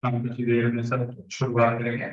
हम कुछ देर में सब शुरुआत करेंगे।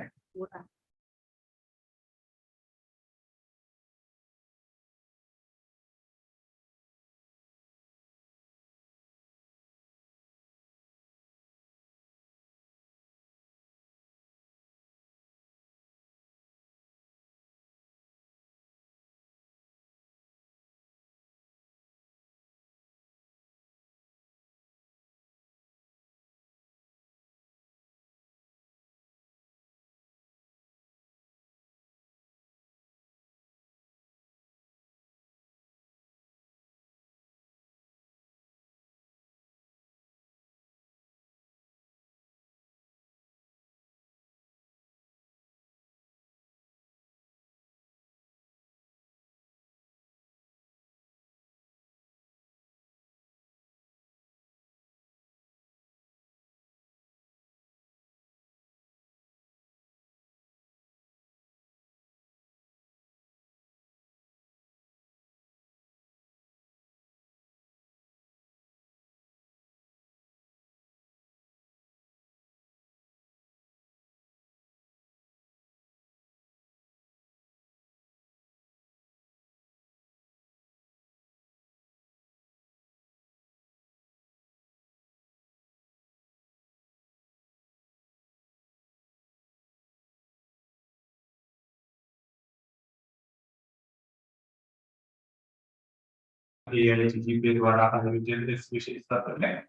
के द्वारा आयोजित इस विशेष सत्र में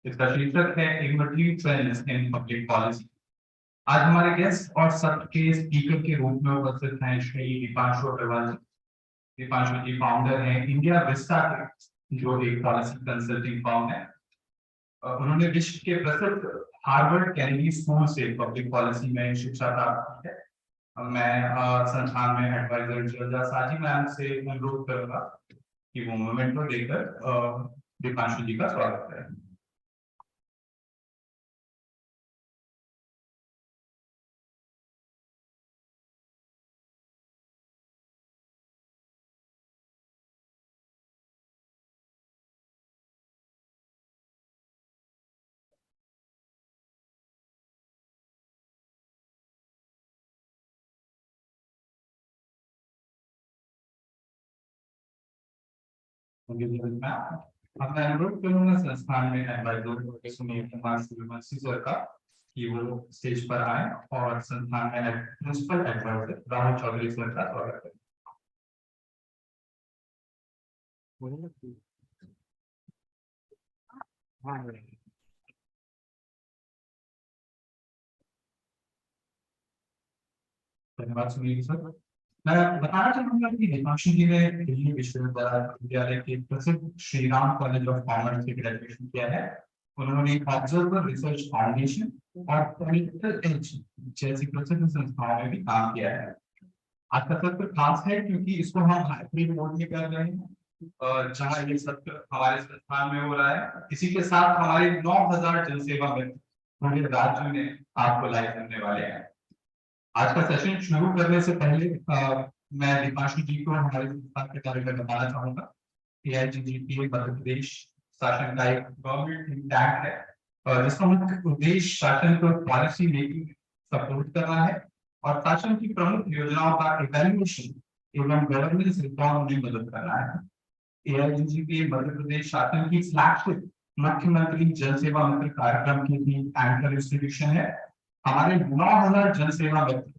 इसका शीर्षक है emerging trends in public policy. आज हमारे गेस्ट और सत्र के स्पीकर के रूप में उपस्थित हैं श्री दीपांशु अग्रवाल जी। दीपांशु जी फाउंडर हैं इंडिया विस्टा के, जो एक पॉलिसी कंसल्टिंग फर्म है। उन्होंने विश्व के प्रसिद्ध हार्वर्ड कैनेडी स्कूल से पब्लिक पॉलिसी में शिक्षा प्राप्त की है। मैं संस्थान में एडवाइजर जर्जा साजी मैम से अनुरोध करूंगा कि वो मोमेंट को देकर दीपांशु जी का स्वागत करें। मैं अनुरोध करूंगा संस्थान में एडवाइजर सुनील कुमार सूर्यवंशी सर का कि वो स्टेज पर आए और संस्थान में principal adviser Rahul Chaudhary sir का स्वागत करें। धन्यवाद सुनील सर। मैं बताना चाहूंगा कि दीपांशु जी ने दिल्ली विश्वविद्यालय के प्रसिद्ध Shri Ram college of commerce से ग्रेजुएशन किया है। उन्होंने ऑब्जर्वर रिसर्च फाउंडेशन और पॉलिटिकल एज जैसी प्रसिद्ध संस्थाओं में भी काम किया है। आज का सत्र खास है क्योंकि इसको हम हाइब्रिड मोड में कर रहे हैं, जहां ये सत्र हमारे संस्थान में हो रहा है। इसी के साथ हमारे 9000 जनसेवा मित्र पूरे राज्य में आपको लाइव करने वाले हैं। आज का सेशन शुरू करने से पहले मैं दीपांशु जी को हमारे संस्थान के बारे में बताना चाहूंगा। AIGGP मध्य प्रदेश शासन का एक गवर्नमेंट थिंक टैंक है, जिसका मुख्य उद्देश्य शासन को पॉलिसी मेकिंग सपोर्ट करना है और शासन की प्रमुख योजनाओं का इवैल्यूएशन एवं गवर्नेंस रिफॉर्म में मदद करना है। AIGGP मध्य प्रदेश शासन की फ्लैगशिप मुख्यमंत्री जन सेवा मित्र कार्यक्रम की भी एंकर इंस्टीट्यूशन है। हमारे 9000 जनसेवा मित्र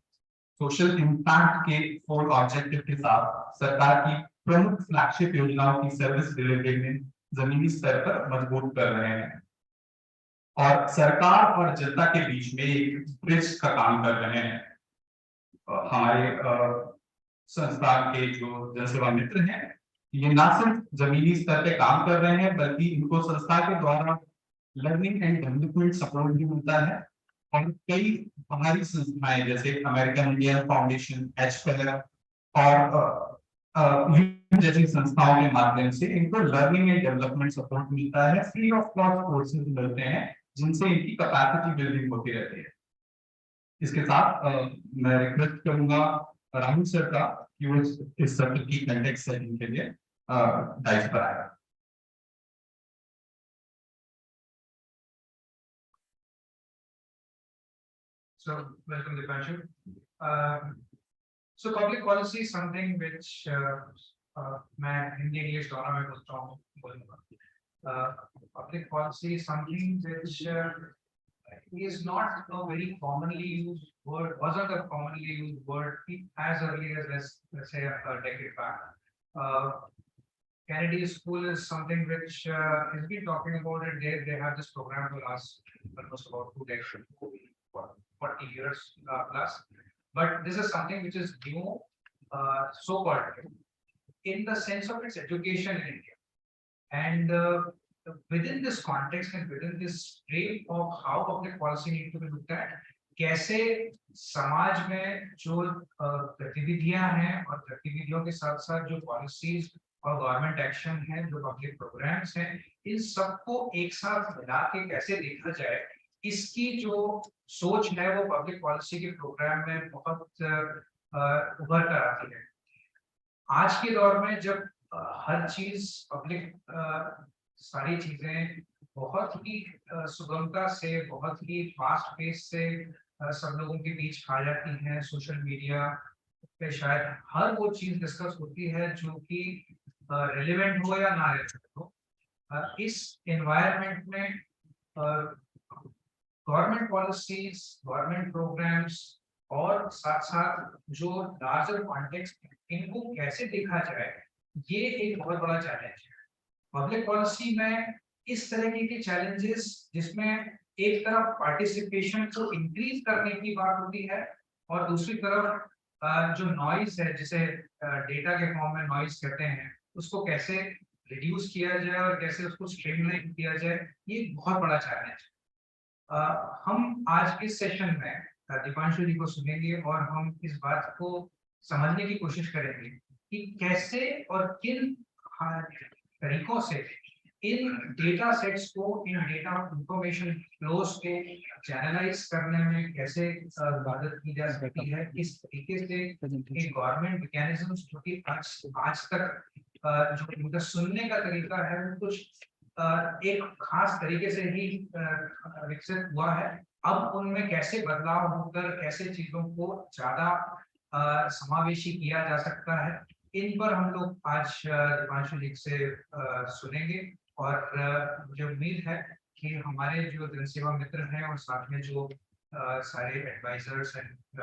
सोशल इम्पैक्ट के 4 ऑब्जेक्टिव के साथ सरकार की प्रमुख फ्लैगशिप योजनाओं की सर्विस डिलीवरी में जमीनी स्तर पर मजबूत कर रहे हैं और सरकार और जनता के बीच में एक ब्रिज का काम कर रहे हैं। हमारे संस्थान के जो जनसेवा मित्र हैं, ये ना सिर्फ जमीनी स्तर पे काम कर रहे हैं, बल्कि इनको संस्था के द्वारा लर्निंग एंड डेवलपमेंट सपोर्ट भी मिलता है और कई बाहरी संस्थाएं जैसे अमेरिकन इंडियन फाउंडेशन, और जैसी संस्थाओं के माध्यम से इनको लर्निंग एंड डेवलपमेंट सपोर्ट मिलता है। फ्री ऑफ कॉस्ट कोर्सेज मिलते हैं जिनसे इनकी कैपेसिटी बिल्डिंग होती रहती है। इसके साथ मैं रिक्वेस्ट करूंगा राहुल सर का कि वो इस सत्र की कंटेक्स्ट सेटिंग के लिए डाइस पर आएगा। So welcome Dipanshu. So public policy is something which मैं हिंदी इंग्लिश दोनों में बोलता हूँ बोलूँगा। Public policy is something which is not a very commonly used word, wasn't a commonly used word as early as let's say a decade back. Kennedy School is something which has been talking about it. They have this program for last almost about 2 decades, 40 years plus. But this is something which is new, so-called, in the sense of its education in India. And within this context and within this frame of how public policy needs to be looked at, कैसे समाज में जो गतिविधियां हैं और गतिविधियों के साथ साथ जो पॉलिसीज और गवर्नमेंट एक्शन है, जो पब्लिक प्रोग्राम्स हैं, इन सबको एक साथ मिला के कैसे देखा जाए, इसकी जो सोच है वो पब्लिक पॉलिसी के प्रोग्राम में बहुत उभर कर आती है। आज के दौर में जब हर चीज पब्लिक सारी चीजें बहुत ही सुगमता से, बहुत ही फास्ट पेस से सब लोगों के बीच आ जाती हैं, सोशल मीडिया पे शायद हर वो चीज डिस्कस होती है जो कि रिलेवेंट हो या ना रिलेवेंट हो। इस एनवायरनमेंट में गवर्नमेंट पॉलिसीज, गवर्नमेंट प्रोग्राम्स और साथ साथ जो लार्जर कॉन्टेक्स्ट, इनको कैसे देखा जाए, ये एक बहुत बड़ा चैलेंज है। पब्लिक पॉलिसी में इस तरह के चैलेंजेस जिसमें एक तरफ पार्टिसिपेशन को इंक्रीज करने की बात होती है और दूसरी तरफ जो नॉइज है, जिसे डेटा के फॉर्म में नॉइज कहते हैं, उसको कैसे रिड्यूस किया जाए और कैसे उसको स्ट्रीमलाइन किया जाए, ये बहुत बड़ा चैलेंज है। हम आज इस सेशन में दीपांशु जी को सुनेंगे और हम इस बात को समझने की कोशिश करेंगे कि कैसे और किन तरीकों से इन डेटा सेट्स को, इन डेटा इंफॉर्मेशन फ्लोस को चैनलाइज करने में कैसे मदद की जा सकती है। इस तरीके से एक गवर्नमेंट मैकेनिज्म्स जो कि आज तक जो उनका सुनने का तरीका है वो कुछ एक खास तरीके से ही विकसित हुआ है, अब उनमें कैसे बदलाव होकर कैसे चीजों को ज्यादा समावेशी किया जा सकता है, इन पर हम लोग आज दीपांशु जी से सुनेंगे। और मुझे उम्मीद है कि हमारे जो जनसेवा मित्र हैं और साथ में जो सारे एडवाइजर्स एंड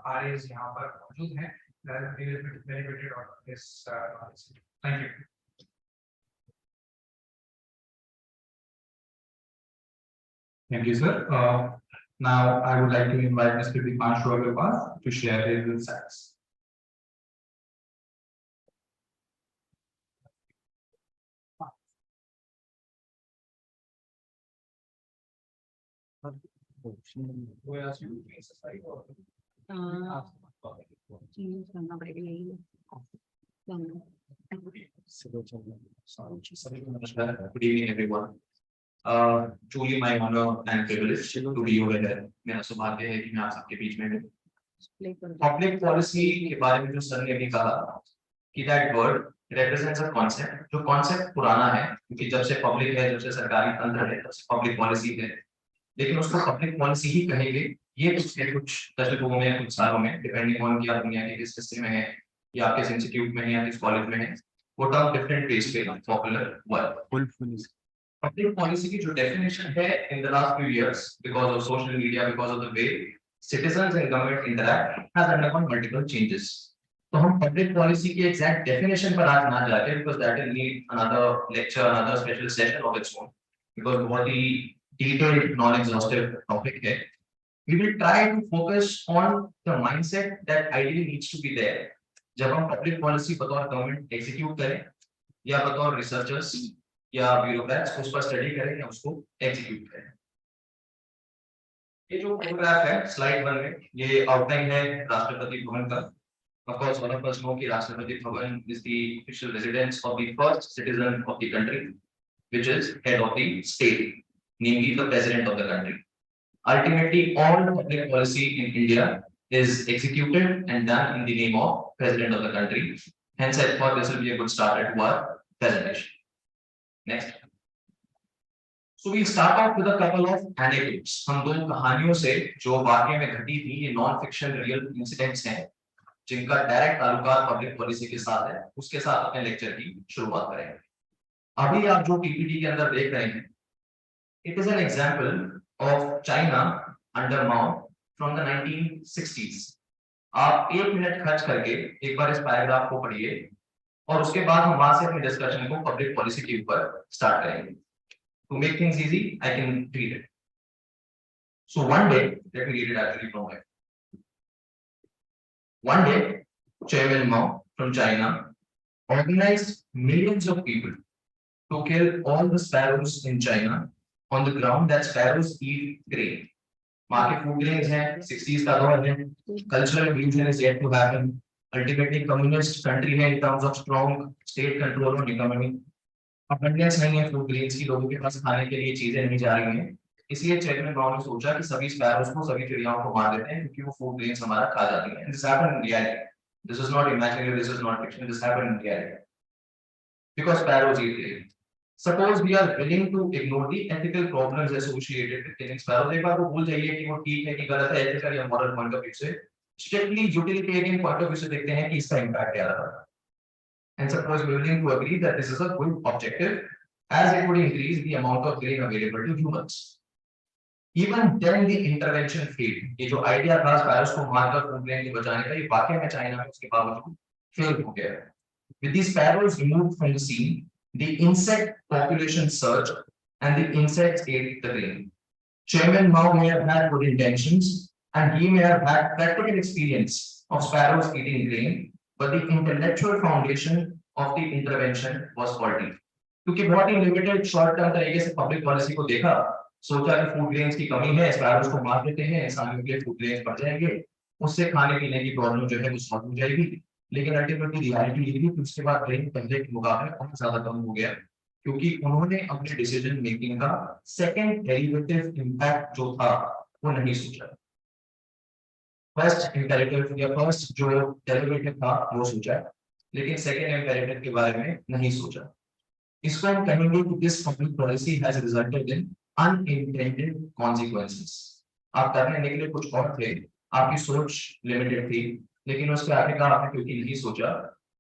आरएस यहाँ पर मौजूद हैं, they will be benefited out of this policy. Thank you. Thank you, sir. Now I would like to invite Mr. Dipanshu Agarwal to share his insights. Good evening, everyone. Truly my honor and privilege to be over here. मेरा सौभाग्य है कि मैं आप सबके बीच में हूँ। Public policy के बारे में जो सर ने अभी कहा कि that word represents a concept, जो concept पुराना है क्योंकि जब से public है, जब से सरकारी तंत्र है, तब से public policy है, लेकिन उसको public policy ही कहेंगे। ये कुछ दशकों में, कुछ सालों में, डिपेंडिंग ऑन कि आप दुनिया के किस हिस्से में है या आपके इंस्टीट्यूट में है या किस कॉलेज में है, वो टर्म डिफरेंट वेज पे पॉपुलर हुआ है। Public policy की जो definition है in the last few years, because of social media, because of the way citizens and government interact, has undergone multiple changes. तो हम public policy की exact definition पर आज ना जाके, because that will need another lecture, another special session of its own, because बहुत ही detailed, non-exhaustive topic है. We will try to focus on the mindset that ideally needs to be there. जब हम public policy बतौर government execute करें या बतौर researchers या bureaucrats उस पर स्टडी करें या उसको एग्जीक्यूट करें। ये जो फोटोग्राफ है स्लाइड 1 में, ये आउटलाइन है राष्ट्रपति भवन का। Of course all of us know कि Rashtrapati Bhavan is the official residence of the first citizen of the country which is head of the state, namely the president of the country. Ultimately, all public policy in India is executed and done in the name of president of the country. Hence, I thought this will be a good start to our presentation. Next. So we'll start off with a couple of anecdotes. हम दो कहानियों से जो वाकई में घटी थी, ये नॉन फिक्शन रियल इंसिडेंट्स हैं, जिनका डायरेक्ट ताल्लुकात पब्लिक पॉलिसी के साथ है, उसके साथ अपने लेक्चर की शुरुआत करेंगे। अभी आप जो पीपीटी के अंदर देख रहे हैं, it is an example of China under Mao from the 1960s. आप 1 मिनट खर्च करके एक बार इस पैराग्राफ को पढ़िए और उसके बाद हम वहां से अपने डिस्कशन को पब्लिक पॉलिसी के ऊपर स्टार्ट करेंगे। To make things easy, I can read it. So one day, let me read it actually from here. One day, Chairman Mao from China organized millions of people to kill all the sparrows in China on the ground that sparrows eat grain. Market food grains हैं, 60s का दौर है, cultural revolution is yet to happen. Ultimately, communist country है in terms of strong state control on economy. abundance नहीं है food grains की, लोगों के पास खाने के लिए चीजें नहीं जा रही हैं, इसलिए चेयरमैन माओ ने सोचा कि सभी स्पैरोज को, सभी चिड़ियाओं को मार देते हैं क्योंकि वो फूड ग्रेन्स हमारा खा जाती हैं। This happened in reality. This is not imaginary. This is not fiction. This happened in reality. Because sparrows eat grain. Suppose we are willing to ignore the ethical problems associated with killing sparrows. एक बार वो भूल जाइए कि वो ठीक है कि गलत है, ethical या moral point of view से, strictly utilitarian point of view से देखते हैं कि इसका impact क्या रहा। And suppose we are willing to agree that this is a good objective, as it would increase the amount of grain available to humans. Even then the intervention failed. ये जो idea था sparrows को मारकर food grain को बचाने का, ये वाकई में चाइना में उसके बावजूद fail हो गया। With these sparrows removed from the scene, the insect population surged and the insects ate the grain. Chairman Mao may have had good intentions and he may have had practical experience of sparrows eating grain, but the intellectual foundation of the intervention was faulty. क्योंकि बहुत ही limited short term तरीके से public policy को देखा, सोचा कि food grains की कमी है, स्पैरोज को मार देते हैं, इंसानों के लिए फूड ग्रेन्स बढ़ जाएंगे, उससे खाने पीने की प्रॉब्लम जो है वो सॉल्व हो जाएगी। लेकिन अल्टीमेटली रियलिटी ये थी कि उसके बाद ग्रेन पहले के मुकाबले बहुत ज्यादा कम हो गया, क्योंकि उन्होंने अपने डिसीजन मेकिंग का सेकंड डेरिवेटिव इंपैक्ट जो था वो नहीं सोचा। फर्स्ट इंपेरेटिव या फर्स्ट जो डेरिवेटिव था वो सोचा, लेकिन सेकंड इंपेरेटिव के बारे में नहीं सोचा। इसको हम कहेंगे कि this public policy has resulted in unintended consequences. आप करने निकले कुछ और थे, आपकी सोच लिमिटेड थी, लेकिन उसके आगे का आपने क्योंकि नहीं सोचा,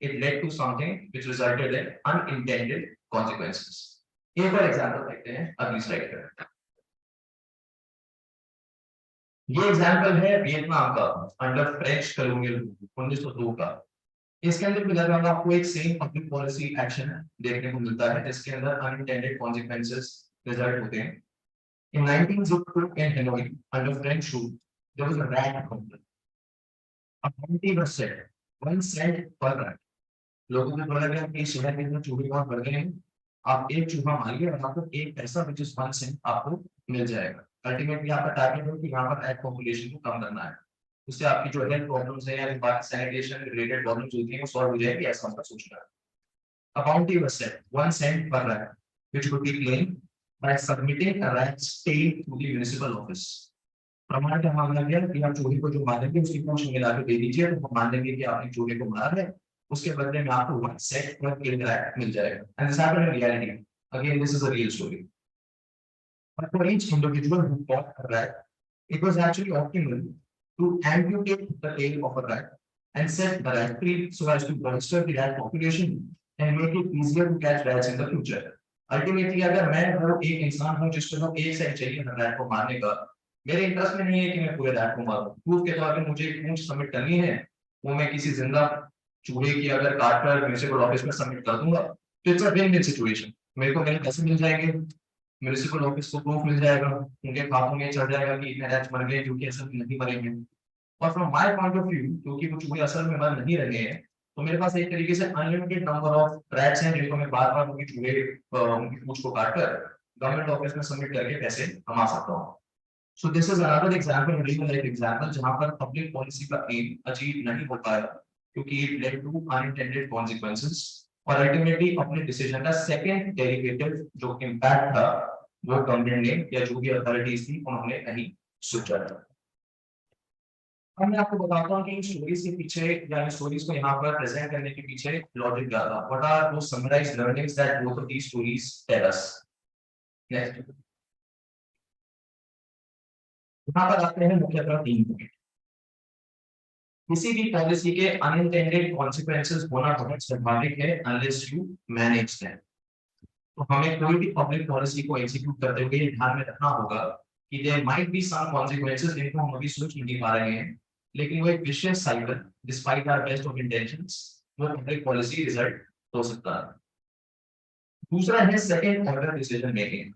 it led to something which resulted in unintended consequences. एक और एग्जांपल देखते हैं अगली स्लाइड पर। ये एग्जांपल है वियतनाम का अंडर फ्रेंच कॉलोनियल 1902 का। इसके अंदर भी लगभग आपको एक सेम पब्लिक पॉलिसी एक्शन देखने को मिलता है जिसके अंदर अनइंटेंडेड कॉन्सिक्वेंसेस रिजल्ट होते हैं। In 1902 in Hanoi under French rule there was a rat problem. A bounty was set 1 cent per rat. लोगों को बोला गया कि शहर में इतने चूहे बहुत बढ़ गए हैं, आप एक चूहा मारिए और आपको 1 पैसा which is 1 cent आपको मिल जाएगा। अल्टीमेटली आपका टारगेट है कि यहाँ पर रैट पॉपुलेशन को कम करना है, उससे आपकी जो हेल्थ प्रॉब्लम्स है या बाकी सैनिटेशन रिलेटेड प्रॉब्लम्स होती हैं वो सॉल्व हो जाएगी, ऐसा मतलब सोचना है। A bounty was set 1 cent per rat which could be claimed by submitting a rat's tail to the municipal office. प्रमाण का मामला गया कि आप चूहे को जो मारेंगे उसकी पूंछ मिला के दे दीजिए तो हम मान लेंगे कि आपने चूहे को मारा है, उसके बदले में आपको 1 cent per kill rat मिल जाएगा। And this happened in reality. Again, this is a real story. But for each individual who caught a rat, it was actually optimal to amputate the tail of a rat and set the rat free so as to bolster the rat population and make it easier to catch rats in the future. Ultimately, अगर मैं वो एक इंसान हूँ जिसको 1 Saint चाहिए हर rat को मारने का, मेरे इंटरेस्ट में नहीं है कि मैं पूरे रैट को मारूं। प्रूफ के तौर पे मुझे एक पूंछ सबमिट करनी है, वो मैं किसी जिंदा चूहे की अगर काट कर म्युनिसिपल ऑफिस में सबमिट कर दूंगा तो it's a win win situation. मेरे को मेरे पैसे मिल जाएंगे, म्युनिसिपल ऑफिस को प्रूफ मिल जाएगा, उनके खातों में चढ़ जाएगा कि इतने रैट्स मर गए जो कि असल में नहीं मरेंगे। और from my point of view, क्योंकि वो चूहे असल में मर नहीं रहे हैं, तो मेरे पास एक तरीके से अनलिमिटेड नंबर ऑफ रैट्स हैं जिनको मैं बार-बार उनकी चूहे उनकी पूंछ को काटकर गवर्नमेंट ऑफिस में सबमिट करके पैसे कमा सकता हूं। So this is another example, real life example, जहां पर पब्लिक पॉलिसी का एम अचीव नहीं हो पाया क्योंकि it led to unintended consequences और अल्टीमेटली अपने डिसीजन का सेकंड डेरिवेटिव जो इम्पैक्ट था वो गवर्नमेंट ने या जो भी अथॉरिटीज थी उन्होंने नहीं सोचा था। अब मैं आपको बताता हूँ कि इन स्टोरीज के पीछे या इन स्टोरीज को यहाँ पर प्रेजेंट करने के पीछे लॉजिक क्या था। What are those summarised learnings that both of these stories tell us. Next, यहाँ पर आते हैं मुख्यतः 3 पॉइंट। किसी भी पॉलिसी के अनइंटेंडेड कॉन्सिक्वेंसेस होना बहुत स्वाभाविक है अनलेस यू मैनेज देम। तो हमें कोई भी पब्लिक पॉलिसी को एग्जीक्यूट करते हुए ध्यान में रखना होगा कि there might be some consequences जिनको हम अभी सोच नहीं पा रहे हैं, लेकिन वो एक vicious cycle despite our best of intentions वो पब्लिक पॉलिसी रिजल्ट हो सकता है। दूसरा है सेकंड ऑर्डर डिसीजन मेकिंग।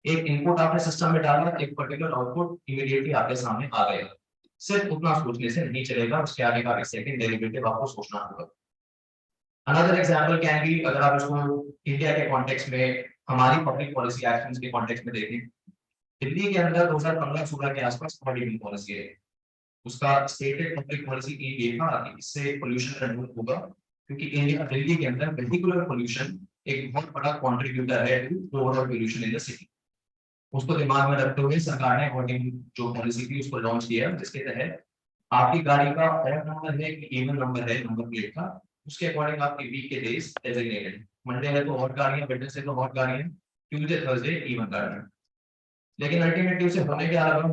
एक इनपुट आपने सिस्टम में डाला, एक पर्टिकुलर आउटपुट इमीडिएटली आपके सामने आ गया। सिर्फ उतना सोचने से नहीं चलेगा, उसके आगे का सेकंड डेरिवेटिव आपको सोचना होगा। अनदर एग्जांपल कैन बी, अगर आप इसको इंडिया के कॉन्टेक्स्ट में हमारी पब्लिक पॉलिसी एक्शंस के कॉन्टेक्स्ट में देखें, दिल्ली के अंदर 2015-16 के आसपास पॉलिटिकल पॉलिसी है। उसका स्टेटेड पब्लिक पॉलिसी ये था कि इससे पोल्यूशन कंट्रोल होगा, क्योंकि इंडिया दिल्ली के अंदर वेहिकुलर पोल्यूशन एक बहुत बड़ा कंट्रीब्यूटर है to overall pollution in the city. उसको दिमाग में रखते हुए सरकार ने अकॉर्डिंग जो पॉलिसी थी उसको लॉन्च किया, जिसके तहत आपकी गाड़ी का ऑड नंबर है कि इवन नंबर है नंबर प्लेट का, उसके अकॉर्डिंग आपके वीक के डेज डेजिग्नेटेड। मंडे है तो ऑड गाड़ियां, वेडनेसडे तो ऑड गाड़ियां, ट्यूसडे थर्सडे इवन गाड़ियां। लेकिन अल्टीमेटली उसे होने क्या लगा,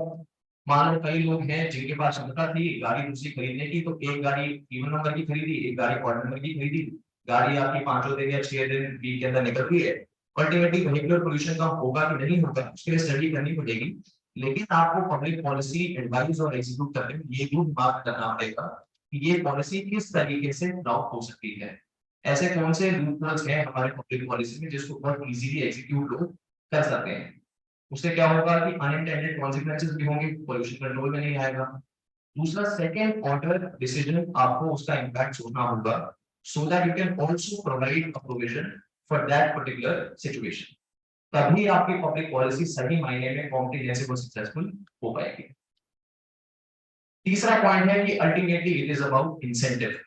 मान लो कई लोग हैं जिनके पास क्षमता थी गाड़ी दूसरी खरीदने की, तो एक गाड़ी इवन नंबर की खरीदी, एक गाड़ी ऑड नंबर की खरीदी, गाड़ी आपकी 5 दिन या 6 दिन वीक के अंदर निकल रही है। अल्टीमेटली वेहिकुलर पोल्यूशन कम होगा कि नहीं होगा उसके लिए स्टडी करनी पड़ेगी, लेकिन आपको पब्लिक पॉलिसी एडवाइस और एग्जीक्यूट करने में ये भी बात करना पड़ेगा कि ये पॉलिसी किस तरीके से ड्रॉप हो सकती है। ऐसे कौन से लूपहोल्स हैं हमारे पब्लिक पॉलिसी में जिसको बहुत इजीली एग्जीक्यूट लोग कर सकते हैं। उससे क्या होगा कि अनइंटेंडेड कॉन्सिक्वेंसेस भी होंगे, पोल्यूशन कंट्रोल में नहीं आएगा। दूसरा, सेकंड ऑर्डर डिसीजन आपको उसका इंपैक्ट सोचना होगा, so that you can also provide a provision for that particular situation. तभी आपकी पब्लिक पॉलिसी सही मायने में कॉम्प्रिहेंसिव और सक्सेसफुल हो पाएगी। तीसरा पॉइंट है कि ultimately it is about incentive.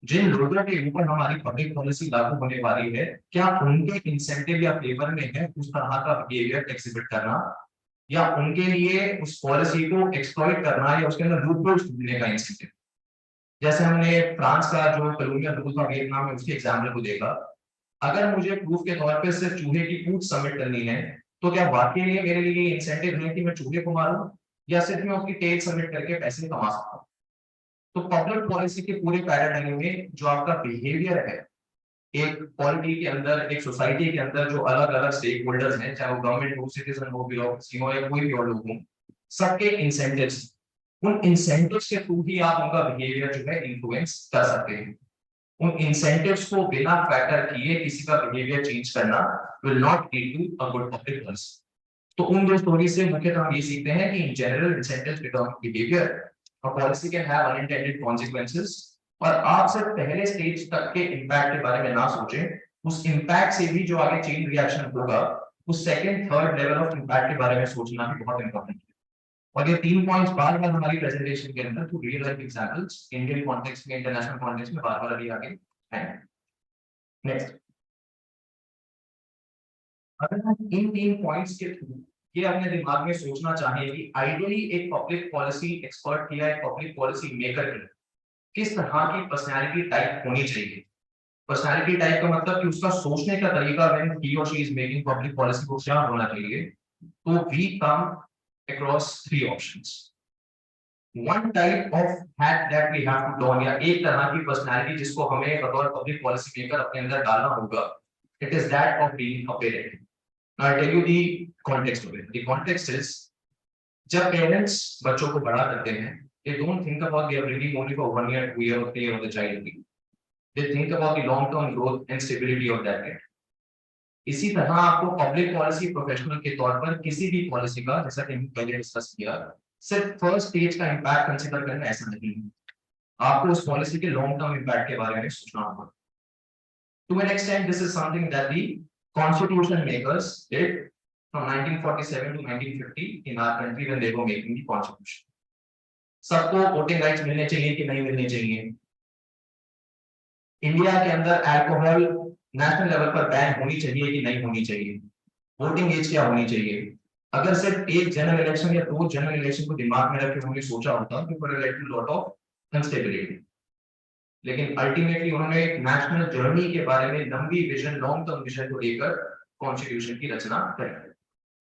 जिन लोगों के ऊपर हमारी पब्लिक पॉलिसी लागू होने वाली है, क्या उनके इंसेंटिव या फेवर में है उस तरह का बिहेवियर एग्जिबिट करना, या उनके लिए उस पॉलिसी को एक्सप्लॉइट करना या उसके अंदर लूपहोल्स ढूंढने का इंसेंटिव। जैसे हमने फ्रांस का जो कॉलोनियल रूल था वियतनाम में, उसके एग्जाम्पल को देखा। अगर मुझे प्रूफ के तौर पे सिर्फ चूहे की पूंछ सबमिट करनी है, तो क्या वाकई में मेरे लिए इंसेंटिव है कि मैं चूहे को मारूं, या सिर्फ मैं उसकी टेल सबमिट करके पैसे कमा सकता हूं। तो पब्लिक पॉलिसी के पूरे पैराडाइम में जो आपका बिहेवियर है, एक पॉलिटी के अंदर, एक सोसाइटी के अंदर जो अलग अलग स्टेक होल्डर्स हैं, चाहे वो गवर्नमेंट हो, सिटीजन हो, ब्यूरोक्रेसी हो, या कोई भी और लोग हो, सबके इंसेंटिव्स, उन इंसेंटिव्स के थ्रू ही आप उनका बिहेवियर जो है इन्फ्लुएंस कर सकते हैं। उन इंसेंटिव्स को बिना फैक्टर किए किसी का बिहेवियर चेंज करना will not lead to a good public policy. तो उन दो स्टोरी से मुख्यतः हम ये सीखते हैं कि in general incentives become behaviour, a policy can have unintended consequences. और आप सिर्फ पहले स्टेज तक के इंपैक्ट के बारे में ना सोचें, उस इंपैक्ट से भी जो आगे चेन रिएक्शन होगा, उस second third level of impact के बारे में सोचना भी बहुत इंपॉर्टेंट है। और ये 3 पॉइंट्स बार बार हमारी प्रेजेंटेशन के अंदर two real life examples Indian context में, इंटरनेशनल कॉन्टेक्स्ट में बार बार अभी आगे हैं। नेक्स्ट, अगर हम इन 3 पॉइंट्स के थ्रू ये अपने दिमाग में सोचना चाहें कि आइडियली एक पब्लिक पॉलिसी एक्सपर्ट की या एक पब्लिक पॉलिसी मेकर की किस तरह की पर्सनालिटी टाइप होनी चाहिए। पर्सनालिटी टाइप का मतलब कि उसका सोचने का तरीका व्हेन ही और she is making public policy को क्या होना चाहिए। तो we come across 3 options. One type of hat that we have to don, या एक तरह की पर्सनालिटी जिसको हमें बतौर पब्लिक पॉलिसी मेकर अपने अंदर डालना होगा, it is that of being a parent. Now I'll tell you the context of it. The context is, जब पेरेंट्स बच्चों को बड़ा करते हैं, they don't think about their upbringing only for 1 year, 2 year or 3 year of the child. They think about the long term growth and stability of that kid. इसी तरह आपको public policy professional के तौर पर किसी भी पॉलिसी का, जैसा कि हमने पहले डिस्कस किया, सिर्फ फर्स्ट स्टेज का इंपैक्ट कंसीडर करना ऐसा नहीं है। आपको उस पॉलिसी के लॉन्ग टर्म इंपैक्ट के बारे में सोचना होगा। To an extent, this is something that the constitution makers did from 1947 to 1950 in our country when they were making the constitution. सबको वोटिंग राइट्स मिलने चाहिए कि नहीं मिलने चाहिए, इंडिया के अंदर अल्कोहल नेशनल लेवल पर बैन होनी चाहिए कि नहीं होनी चाहिए, वोटिंग एज क्या होनी चाहिए। अगर सिर्फ एक जनरल इलेक्शन या दो जनरल इलेक्शन को दिमाग में रख के उन्होंने सोचा होता तो पर लॉट ऑफ अनस्टेबिलिटी, लेकिन अल्टीमेटली उन्होंने एक नेशनल जर्नी के बारे में लंबी विजन, लॉन्ग टर्म विजन को लेकर कॉन्स्टिट्यूशन की रचना करें।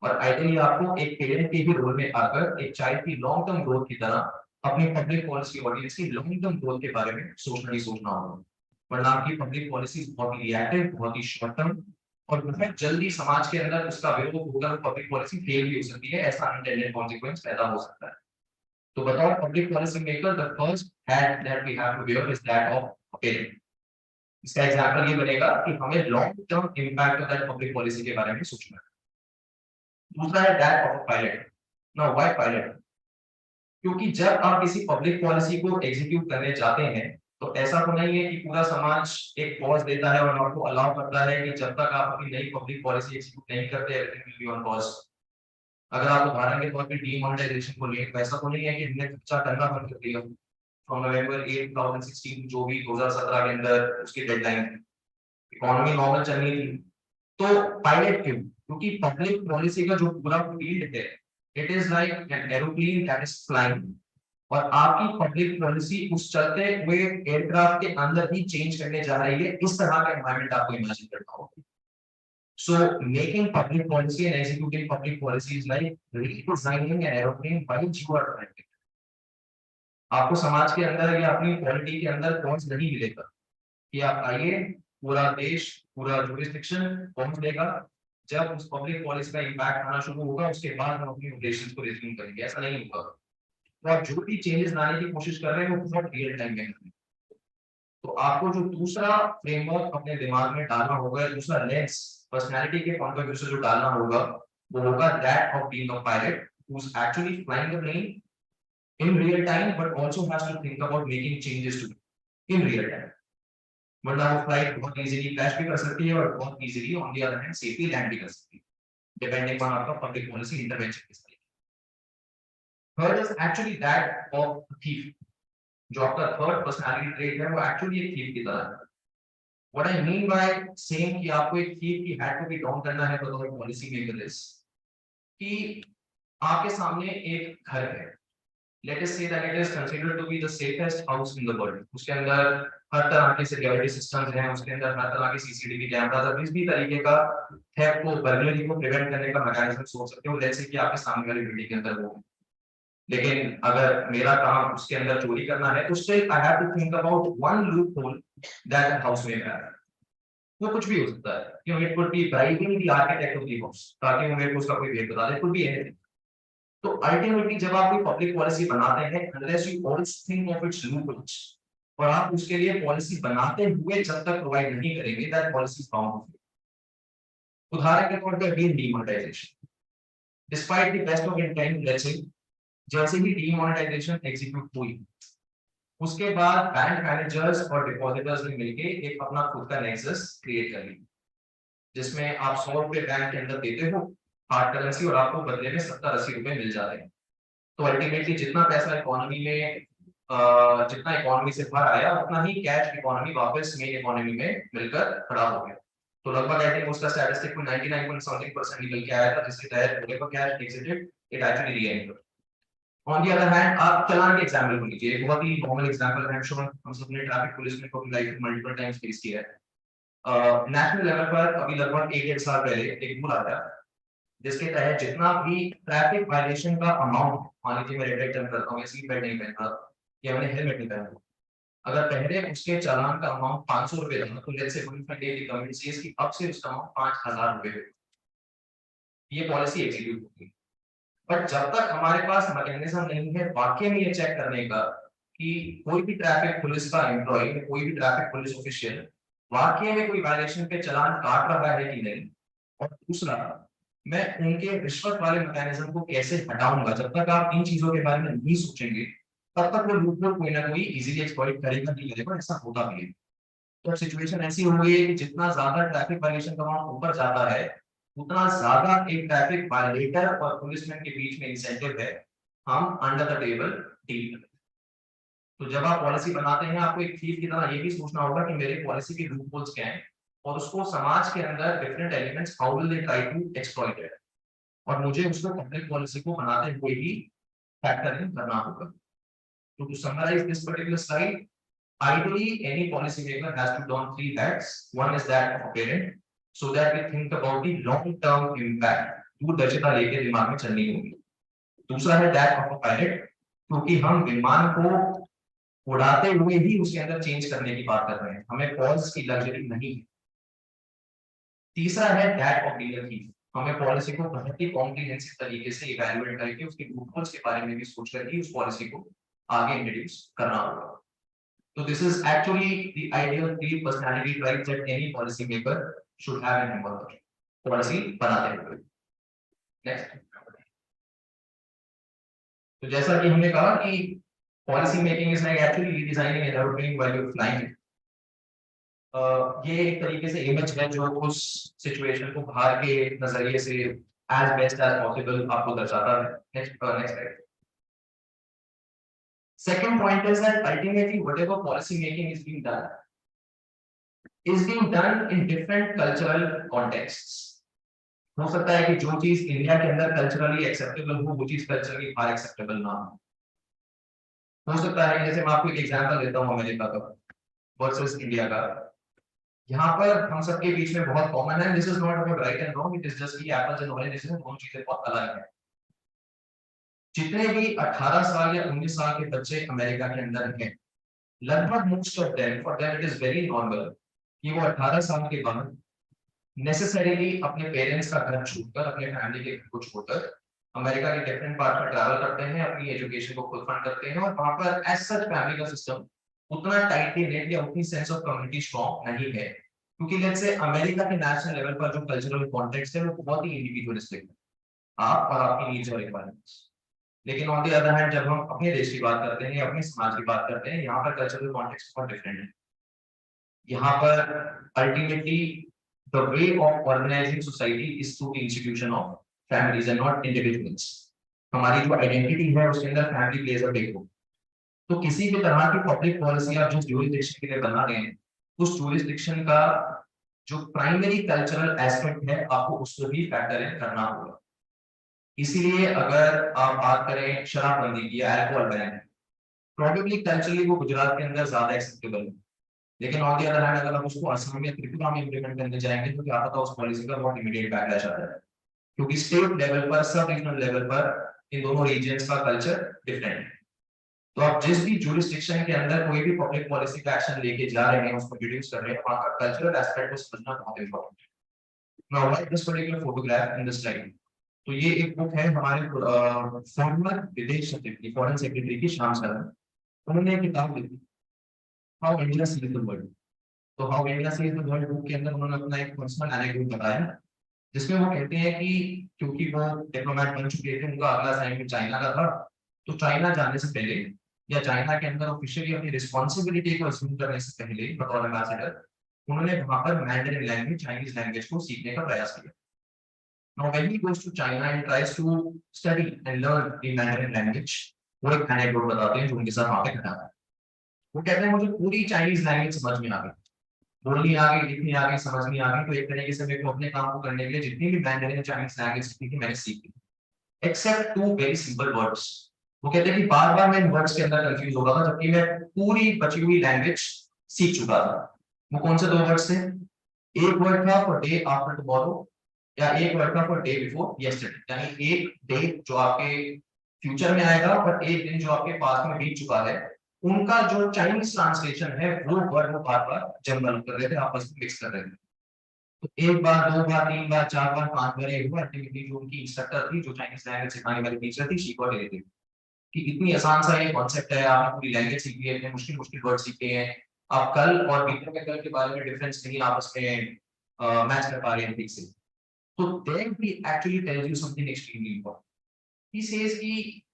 और आइडियली आपको एक पेरेंट के भी रोल में आकर एक चाइल्ड की लॉन्ग टर्म ग्रोथ की तरह अपनी पब्लिक पॉलिसी ऑडियंस की लॉन्ग टर्म ग्रोथ के बारे में सोचना होगा, वरना आपकी पब्लिक पॉलिसी बहुत ही रिएक्टिव, बहुत ही शॉर्ट टर्म और बहुत जल्दी समाज के अंदर उसका विरोध होकर पब्लिक पॉलिसी फेल भी हो सकती है, ऐसा अनइंटेंडेड कॉन्सिक्वेंस पैदा हो सकता है। तो बताओ public policy maker, the first hat that we have to wear is that of parent. इसका एग्जांपल ये बनेगा कि हमें long term impact of that public policy के बारे में सोचना है। दूसरा है that of pilot. Now why pilot? क्योंकि जब आप किसी पब्लिक पॉलिसी को एग्जीक्यूट करने जाते हैं तो ऐसा तो नहीं है कि पूरा समाज एक पॉज देता है और आपको अलाउ करता है कि जब तक आप अपनी नई पब्लिक पॉलिसी एग्जीक्यूट नहीं करते everything will be on pause. अगर आप उदाहरण के तौर पे डीमोनेटाइजेशन को लेकर, वैसा तो नहीं है कि हमने खर्चा करना बंद कर दिया फ्रॉम नवंबर 8 2016 जो भी 2017 के अंदर उसकी डेडलाइन थी, इकोनॉमी नॉर्मल चलनी थी। तो पायलट क्यों? क्योंकि पब्लिक पॉलिसी का जो पूरा फील्ड है it is like an aeroplane that is flying, और आपकी पब्लिक पॉलिसी उस चलते हुए एयरक्राफ्ट के अंदर ही चेंज करने जा रही है। इस तरह का एनवायरनमेंट आपको इमेजिन करना होगा। So making public policy and executing public policy is like redesigning an aeroplane while you are flying. आपको समाज के अंदर या अपनी पॉलिटी के अंदर पहुंच नहीं मिलेगा कि आप आइए पूरा देश, पूरा जुरिस्डिक्शन पहुंच लेगा, जब उस पब्लिक पॉलिसी का इंपैक्ट आना शुरू होगा उसके बाद हम अपनी ऑपरेशंस को रिज्यूम करेंगे, ऐसा नहीं होगा। तो आप जो भी चेंजेस लाने की कोशिश कर रहे हैं वो बहुत रियल टाइम में करें। तो आपको जो दूसरा फ्रेमवर्क अपने दिमाग में डालना होगा, दूसरा लेंस पर्सनालिटी के पॉइंट ऑफ व्यू से जो डालना होगा वो होगा that of being a pilot who is actually flying the plane in real time but also has to think about making changes to in real time, वरना वो flight बहुत इजीली क्रैश भी कर सकती है और बहुत easily on the other hand safely land भी कर सकती है डिपेंडिंग ऑन आपका पब्लिक पॉलिसी इंटरवेंशन किस तरीके। Third is actually that of thief. जो आपका थर्ड पर्सनालिटी ट्रेट है वो एक्चुअली एक थीफ की तरह है। What I mean by saying कि आपको एक थीफ की हैट को भी डाउन करना है तो पॉलिसी मेकर इज कि आपके सामने एक घर है, let us say that it is considered to be the safest house in the world, उसके अंदर हर तरह के सिक्योरिटी सिस्टम्स हैं, उसके अंदर हर तरह के सीसीटीवी कैमरास और किसी भी तरीके का थेफ्ट को, बर्गलरी को प्रिवेंट करने का मैकेनिज्म सोच सकते हो, जैसे कि आपके सामने वाली बिल्डिंग के अंदर वो। लेकिन अगर मेरा काम उसके अंदर चोरी करना है तो still I have to think about one loophole that house में है। वो कुछ भी हो सकता है, you know it could be bribing the architect of the house ताकि वो मेरे को उसका कोई वेट बता दे, कुड बी एनीथिंग। तो अल्टीमेटली जब आप कोई पब्लिक पॉलिसी बनाते हैं unless you also think of its loopholes और आप उसके लिए पॉलिसी बनाते हुए जब तक प्रोवाइड नहीं करेंगे that policy is bound to fail. उदाहरण के तौर पे again demonetisation, despite the best of intent, let's say जैसे ही डीमोनेटाइजेशन एग्जीक्यूट हुई उसके बाद बैंक मैनेजर्स और डिपॉजिटर्स ने मिलके एक अपना खुद का नेक्सस क्रिएट कर लिया जिसमें आप 100 रुपए बैंक के अंदर देते हो हार्ड करेंसी और आपको बदले में 70-80 रुपए मिल जाते हैं। तो अल्टीमेटली जितना पैसा इकोनॉमी में जितना इकोनॉमी से बाहर आया उतना ही कैश इकोनॉमी वापस मेन इकोनॉमी में मिलकर खड़ा हो गया। तो लगभग आई थिंक उसका स्टैटिस्टिक में 99.something% निकल के आया था जिसके तहत whatever cash exited it actually re-entered. On the other hand आप चालान के एग्जांपल को लीजिए, एक बहुत ही कॉमन एग्जांपल है, श्योर हम सबने ट्रैफिक पुलिस में अपनी लाइफ में मल्टीपल टाइम्स फेस किया है। नेशनल लेवल पर अभी लगभग 1-1.5 साल पहले एक रूल आया जिसके तहत जितना भी ट्रैफिक वायलेशन का अमाउंट, मान लीजिए मैं रेड लाइट टर्न करता हूँ या सीट बेल्ट नहीं पहनता या मैंने हेलमेट नहीं पहना, अगर पहले उसके चालान का अमाउंट 500 रुपए था तो लेट्स से पुलिस ने डेली कमिट सीएस की अब से उसका अमाउंट 5000 रुपए। ये पॉलिसी एग्जीक्यूट होगी बट जब तक हमारे पास मैकेनिज्म नहीं है वाकई में ये चेक करने का कि कोई भी ट्रैफिक पुलिस का एम्प्लॉय, कोई भी ट्रैफिक पुलिस ऑफिशियल वाकई में कोई वायलेशन पे चालान काट रहा है कि नहीं, और दूसरा मैं उनके रिश्वत वाले मैकेनिज्म को कैसे हटाऊंगा, जब तक आप इन चीजों के बारे में नहीं सोचेंगे तब तक वो लूपहोल कोई ना कोई इजीली एक्सप्लॉइट करेगा नहीं करेगा, ऐसा होता भी है। तो सिचुएशन ऐसी हो गई है कि जितना ज्यादा ट्रैफिक वायलेशन का अमाउंट ऊपर जाता है उतना ज्यादा एक ट्रैफिक वायलेटर और पुलिसमैन के बीच में इंसेंटिव है हम अंडर द टेबल डील करें। तो जब आप पॉलिसी बनाते हैं आपको एक थीफ की तरह ये भी सोचना होगा कि मेरे पॉलिसी के लूप होल्स क्या हैं और उसको समाज के अंदर different elements how will they try to exploit it, और मुझे उसको पब्लिक पॉलिसी को बनाते हुए ही फैक्टर इन करना होगा। तो to summarise this particular slide, ideally any policy maker has to do on three hats. One is that of a parent, so that we think about the long term impact, दूरदर्शिता लेके दिमाग में चलनी होगी। दूसरा है that of a pilot, क्योंकि हम विमान को उड़ाते हुए ही उसके अंदर चेंज करने की बात कर रहे हैं, हमें पॉज की लग्जरी नहीं है। तीसरा है that of legal thief, हमें पॉलिसी को बहुत ही कॉम्प्रिहेंसिव तरीके से इवैल्यूएट करके उसके लूपहोल्स के बारे में भी सोच करके उस पॉलिसी को आगे इंट्रोड्यूस करना होगा। So this is actually the ideal three personality traits that any policy maker should have in him or her. Policy बनाते हुए। Next. तो जैसा कि हमने कहा कि policy making is like actually redesigning an aeroplane while you're flying it. ये एक तरीके से इमेज है जो उस सिचुएशन को बाहर के नजरिए से as best as possible आपको दर्शाता है। Next slide. Second point is that ultimately whatever policy making is being done in different cultural contexts. हो सकता है कि जो चीज इंडिया के अंदर कल्चरली एक्सेप्टेबल हो वो चीज कल्चरली बाहर एक्सेप्टेबल ना हो सकता है, जैसे मैं आपको एक एग्जांपल देता हूँ अमेरिका का वर्सेस इंडिया का। यहाँ पर हम सबके बीच में बहुत कॉमन है, this is not about right and wrong, it is just कि एप्पल्स एंड ऑरेंजेस में दोनों चीजें बहुत अलग है। जितने भी 18 साल या 19 साल के बच्चे अमेरिका के अंदर हैं, लगभग most of them for them it is very normal कि वो 18 साल के बाद नेसेसरीली अपने पेरेंट्स का घर छोड़कर, अपने फैमिली के घर को छोड़कर अमेरिका के डिफरेंट पार्ट में ट्रैवल करते हैं, अपनी एजुकेशन को खुद फंड करते हैं, और वहां पर एज सच फैमिली का सिस्टम उतना टाइटली नेट या उतनी सेंस ऑफ कम्युनिटी स्ट्रॉन्ग नहीं है, क्योंकि लेट्स से अमेरिका के नेशनल लेवल पर जो कल्चरल कॉन्टेक्स्ट है वो बहुत ही इंडिविजुअलिस्टिक है, आप और आपकी नीड्स और रिक्वायरमेंट्स। लेकिन ऑन द अदर हैंड जब हम अपने देश की बात करते हैं या अपने समाज की बात करते हैं, यहाँ पर कल्चरल कॉन्टेक्स्ट बहुत डिफरेंट है। यहाँ पर ultimately the way of organizing society is through the institution of families and not individuals. हमारी जो आइडेंटिटी है उसके अंदर family plays a big role. तो किसी भी तरह की पब्लिक पॉलिसी आप जिस ज्यूरिसडिक्शन के लिए बना रहे हैं, उस ज्यूरिसडिक्शन का जो प्राइमरी कल्चरल एस्पेक्ट है आपको उसको भी फैक्टर इन करना होगा। इसीलिए अगर आप बात करें शराबबंदी की या अल्कोहल बैन, प्रोबेबली कल्चरली वो गुजरात के अंदर ज्यादा एक्सेप्टेबल है, लेकिन ऑन द अदर हैंड अगर आप उसको असम या त्रिपुरा में इंप्लीमेंट करने जाएंगे तो क्या पता उस पॉलिसी का बहुत इमीडिएट बैकलैश आ जाए, क्योंकि स्टेट लेवल पर, सब रीजनल लेवल पर इन दोनों रीजन्स का कल्चर डिफरेंट है। तो आप जिस भी ज्यूरिसडिक्शन के अंदर कोई भी पब्लिक पॉलिसी का एक्शन लेके जा रहे हैं, उसको इंट्रोड्यूस कर रहे हैं, वहां का कल्चरल एस्पेक्ट को समझना बहुत इंपॉर्टेंट है। Now what this particular photograph in this slide, तो ये एक बुक है हमारे फॉर्मर विदेश सेक्रेटरी, फॉरेन सेक्रेटरी की शाम शरण, उन्होंने एक किताब लिखी how India sees the world. तो how India sees the world book के अंदर उन्होंने अपना एक पर्सनल एनेक्डोट बताया, जिसमें वो कहते हैं कि क्योंकि वो डिप्लोमेट बन चुके थे, उनका अगला असाइनमेंट चाइना का था, तो चाइना जाने से पहले या चाइना के अंदर ऑफिशियली अपनी रिस्पॉन्सिबिलिटी को अज्यूम करने से पहले बतौर एम्बेसडर उन्होंने वहां पर मैंडरिन लैंग्वेज, चाइनीज लैंग्वेज को सीखने का प्रयास किया। Now when he goes to China and tries to study and learn the Mandarin language, वो एक एनेक्डोट बताते हैं जो उनके साथ वहां पे घटा है। वो कहते हैं मुझे पूरी चाइनीज लैंग्वेज समझ में आ गई, बोलनी आ गई, लिखनी आ गई, समझनी आ गई, तो एक तरीके से मेरे को अपने काम को करने के लिए जितनी भी मैंडरिन चाइनीज लैंग्वेज सीखी थी मैंने सीख ली, except to very simple words. वो कहते हैं कि बार बार मैं इन वर्ड्स के अंदर कंफ्यूज हो रहा था, जबकि मैं पूरी बची हुई लैंग्वेज सीख चुका था। वो कौन से दो वर्ड्स थे? एक वर्ड था फॉर डे आफ्टर टुमारो, या एक वर्ड था फॉर डे बिफोर यस्टरडे, यानी एक डे जो आपके फ्यूचर में आएगा और एक दिन जो आपके पास में बीत चुका है, उनका जो चाइनीज ट्रांसलेशन है वो वर्ड वो बार बार जंबल कर रहे थे, आपस में मिक्स कर रहे थे। तो एक बार, दो बार, तीन बार, चार बार, पांच बार एक हुआ, अल्टीमेटली जो उनकी इंस्ट्रक्टर थी, जो चाइनीज लैंग्वेज सिखाने वाली टीचर थी, शी गॉट इरिटेटेड कि इतनी आसान सा ये कॉन्सेप्ट है, आपने पूरी लैंग्वेज सीख ली है, इतने मुश्किल मुश्किल वर्ड सीखे हैं, आप कल और बीते में कल के बारे में डिफरेंस नहीं आपस में मैच कर पा रहे हैं ठीक से। तो then he actually tells you something extremely important. He says कि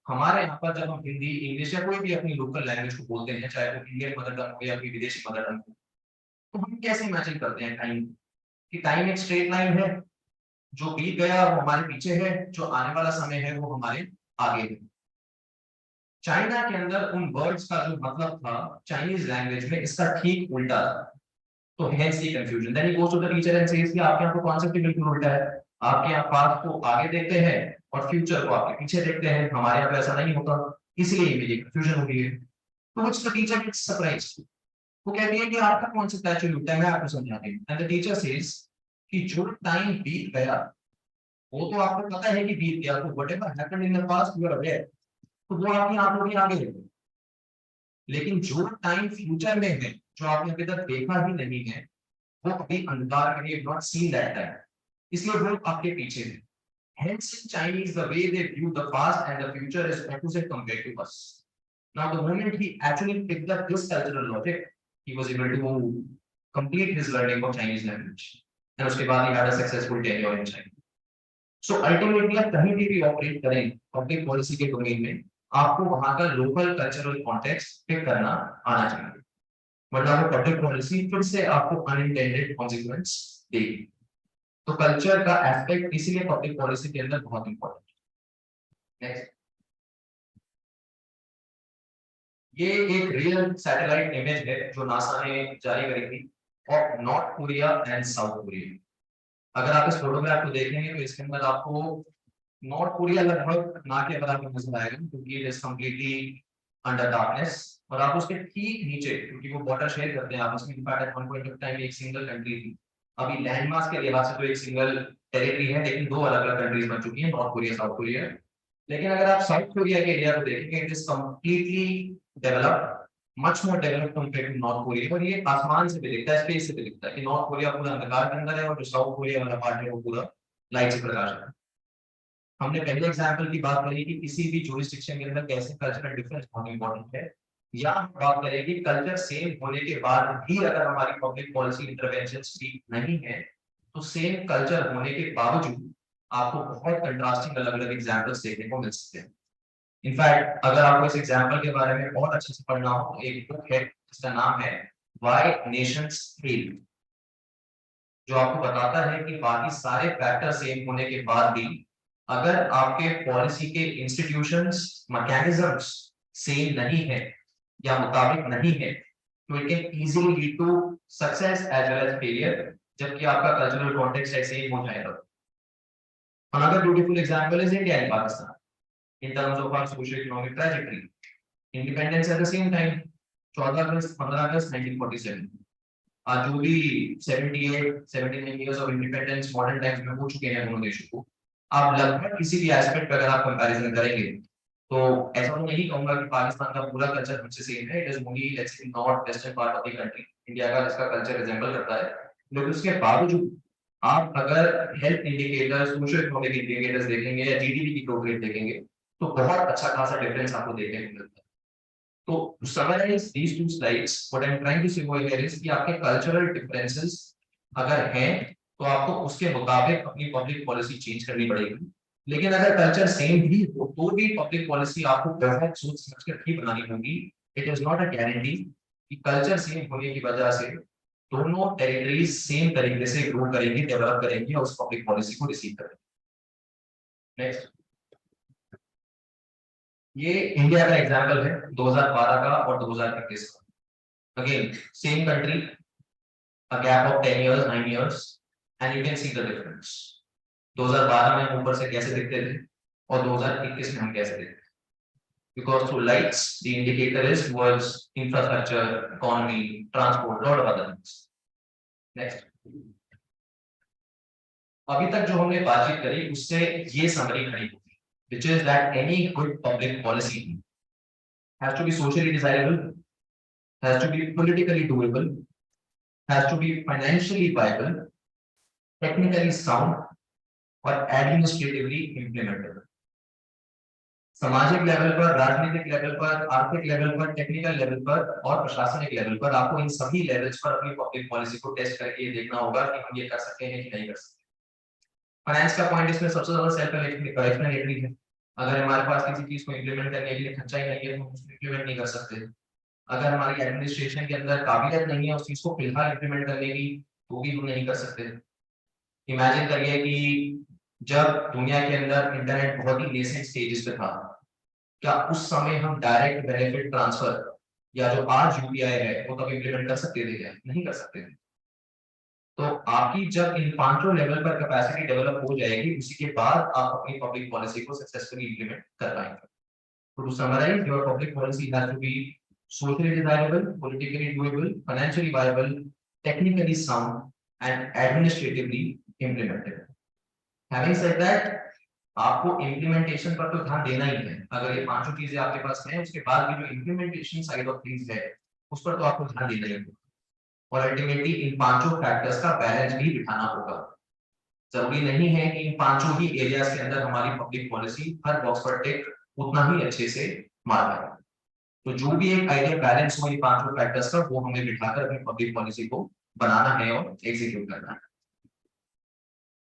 हमारे यहाँ पर जब हम हिंदी, इंग्लिश या कोई भी अपनी लोकल लैंग्वेज को बोलते हैं, चाहे वो इंडियन मदर टंग हो या फिर विदेशी मदर टंग हो, तो हम कैसे इमेजिन करते हैं टाइम, कि टाइम एक स्ट्रेट लाइन है, जो बीत गया वो हमारे पीछे है, जो आने वाला समय है वो हमारे आगे है। चाइना के अंदर उन वर्ड्स का जो मतलब था चाइनीज लैंग्वेज में इसका ठीक उल्टा था, तो hence the confusion. Then he goes to the teacher and says कि आपके यहाँ तो कॉन्सेप्ट ही बिल्कुल उल्टा है, आपके यहाँ पास्ट को आगे देखते हैं और फ्यूचर को आपके पीछे देखते हैं, हमारे यहाँ पे ऐसा नहीं होता, इसलिए मेरी कंफ्यूजन हो रही है। तो which the teacher gets surprised. वो कहती है कि आपका कॉन्सेप्ट एक्चुअली उल्टा है, मैं आपको समझाती हूँ। एंड द टीचर सेज कि जो टाइम बीत गया वो तो आपको पता है कि बीत गया, तो whatever happened in the past you are aware, तो वो आपकी आंखों के आगे है। लेकिन जो टाइम फ्यूचर में है, जो आपने अभी तक देखा ही नहीं है, वो अभी अंधकार में है, नॉट सीन दैट टाइम, इसलिए वो आपके पीछे है। Hence in Chinese the way they view the past and the future is opposite compared to us. Now the moment he actually picked up this cultural logic, he was able to complete his learning of Chinese language, and उसके बाद he had a successful tenure in China. So ultimately आप कहीं भी operate करें public policy के domain में, आपको वहां का लोकल कल्चरल कॉन्टेक्स्ट पिक करना आना चाहिए, वरना वो पब्लिक पॉलिसी फिर से आपको अनइंटेंडेड कॉन्सिक्वेंस देगी। तो कल्चर का एस्पेक्ट इसीलिए पब्लिक पॉलिसी के अंदर बहुत इंपॉर्टेंट है। नेक्स्ट, ये एक रियल सैटेलाइट इमेज है जो नासा ने जारी करी थी of north Korea and south Korea. अगर आप इस फोटोग्राफ को देखेंगे तो इसके अंदर आपको नॉर्थ कोरिया लगभग ना के बराबर नजर आएगा, क्योंकि it is completely under darkness, और आप उसके ठीक नीचे, क्योंकि वो बॉर्डर शेयर करते हैं आपस में, in fact at one point of time एक सिंगल कंट्री थी, अभी लैंडमास के लिहाज से तो एक सिंगल टेरिटरी है, लेकिन दो अलग अलग कंट्रीज बन चुकी हैं, नॉर्थ कोरिया साउथ कोरिया। लेकिन अगर आप साउथ कोरिया के एरिया को देखेंगे, it is completely developed, much more developed compare to North Korea, और ये आसमान से भी दिखता है, स्पेस से भी दिखता है कि नॉर्थ कोरिया पूरा अंधकार के अंदर है और जो साउथ कोरिया वाला पार्ट है वो पूरा लाइट से प्रकाश है। हमने पहले एग्जांपल की बात करी कि किसी भी ज्यूरिसडिक्शन के अंदर कैसे कल्चरल डिफरेंस बहुत इंपॉर्टेंट है, या बात करेंगे कल्चर सेम होने के बाद भी अगर हमारी पब्लिक पॉलिसी इंटरवेंशन ठीक नहीं है, तो सेम कल्चर होने के बावजूद आपको बहुत कंट्रास्टिंग अलग अलग एग्जांपल्स देखने को मिल सकते हैं। इनफैक्ट अगर आपको इस एग्जांपल के बारे में और अच्छे से पढ़ना हो तो एक बुक है जिसका नाम है व्हाई नेशंस फेल, जो आपको बताता है कि बाकी सारे फैक्टर सेम होने के बाद भी अगर आपके पॉलिसी के इंस्टीट्यूशंस मैकेनिज्म्स सेम नहीं है या मुताबिक नहीं है, तो it can easily lead to success as well as failure, जबकि आपका कल्चरल कॉन्टेक्स्ट सेम हो जाएगा। Another beautiful example is India and Pakistan in terms of our socio-economic trajectory. Independence at the same time, 14 अगस्त 15 अगस्त 1947, आज जो भी 78-79 years of independence modern times में हो चुके हैं दोनों देशों को, आप लगभग किसी भी एस्पेक्ट पे अगर आप कंपैरिजन करेंगे तो ऐसा तो नहीं कहूंगा कि पाकिस्तान का पूरा कल्चर हमसे सेम है, it is only let's say north western part of the country India का जिसका कल्चर रिजेंबल करता है, लेकिन उसके बावजूद आप अगर health indicators, social economic indicators देखेंगे या जीडीपी की ग्रोथ रेट देखेंगे तो बहुत अच्छा खासा डिफरेंस आपको देखने को मिलता है। तो summarise these two slides, what I am trying to say over here is कि आपके कल्चरल डिफरेंसेस अगर हैं तो आपको उसके मुताबिक अपनी पब्लिक पॉलिसी चेंज करनी पड़ेगी, लेकिन अगर कल्चर सेम भी हो तो भी पब्लिक पॉलिसी आपको बहुत सोच समझकर ही बनानी होगी। It is not a guarantee कि कल्चर सेम होने की वजह से दोनों टेरिटरीज सेम तरीके से ग्रो करेंगी, डेवलप करेंगी और उस पब्लिक पॉलिसी को रिसीव करेंगी। नेक्स्ट, ये इंडिया का एग्जांपल है 2012 का और 2021 का। Again same country, a gap of 10 years 9 years and you can see the difference. 2012 में हम ऊपर से कैसे दिखते थे और 2021 में हम कैसे दिखते थे, because through lights the indicator is towards infrastructure, economy, transport, lot of other things. Next, अभी तक जो हमने बातचीत करी उससे ये समरी खड़ी होगी, which is that any good public policy has to be socially desirable, has to be politically doable, has to be financially viable, technically sound और एडमिनिस्ट्रेटिवली इम्प्लीमेंटेबल। सामाजिक लेवल पर, राजनीतिक लेवल पर, आर्थिक लेवल पर, टेक्निकल लेवल पर और प्रशासनिक लेवल पर आपको इन सभी लेवल्स पर अपनी पब्लिक पॉलिसी को टेस्ट करके ये देखना होगा कि हम ये कर सकते हैं कि नहीं कर सकते। फाइनेंस का पॉइंट इसमें सबसे ज्यादा सेल्फ एक्सप्लेनेटरी है। अगर हमारे पास किसी चीज को इम्प्लीमेंट करने के लिए खर्चा ही नहीं है तो हम उसको इम्प्लीमेंट नहीं कर सकते। अगर हमारी एडमिनिस्ट्रेशन के अंदर काबिलियत नहीं है उस चीज को फिलहाल इम्प्लीमेंट करने की, तो भी हम नहीं कर सकते। इमेजिन करिए कि जब दुनिया के अंदर इंटरनेट बहुत ही नेसेंट स्टेजेस पे था क्या उस समय हम डायरेक्ट बेनिफिट ट्रांसफर या जो आज यूपीआई है वो तब इंप्लीमेंट कर सकते थे क्या? नहीं कर सकते थे। तो आपकी जब इन पांचों लेवल पर कैपेसिटी डेवलप हो जाएगी, उसी के बाद आप अपनी पब्लिक पॉलिसी को सक्सेसफुली इंप्लीमेंट कर पाएंगे। तो to summarise, your public policy has to be socially desirable, politically doable, financially viable, technically sound, and administratively implemented. Having said that, आपको इम्प्लीमेंटेशन पर तो ध्यान देना ही है। अगर ये पांचों चीजें आपके पास हैं, उसके बाद भी जो इम्प्लीमेंटेशन साइड ऑफ थिंग्स है, उस पर तो आपको ध्यान देना ही है। और अल्टीमेटली इन पांचों फैक्टर्स का बैलेंस भी बिठाना होगा। जरूरी नहीं है कि इन पांचों ही एरियाज के अंदर हमारी पब्लिक पॉलिसी हर बॉक्स पर टिक उतना ही अच्छे से मार पाए। तो जो भी एक आइडिया बैलेंस हो इन पांचों फैक्टर्स का, वो हमें बिठाकर अपनी पब्लिक पॉलिसी को बनाना है और एग्जीक्यूट करना है।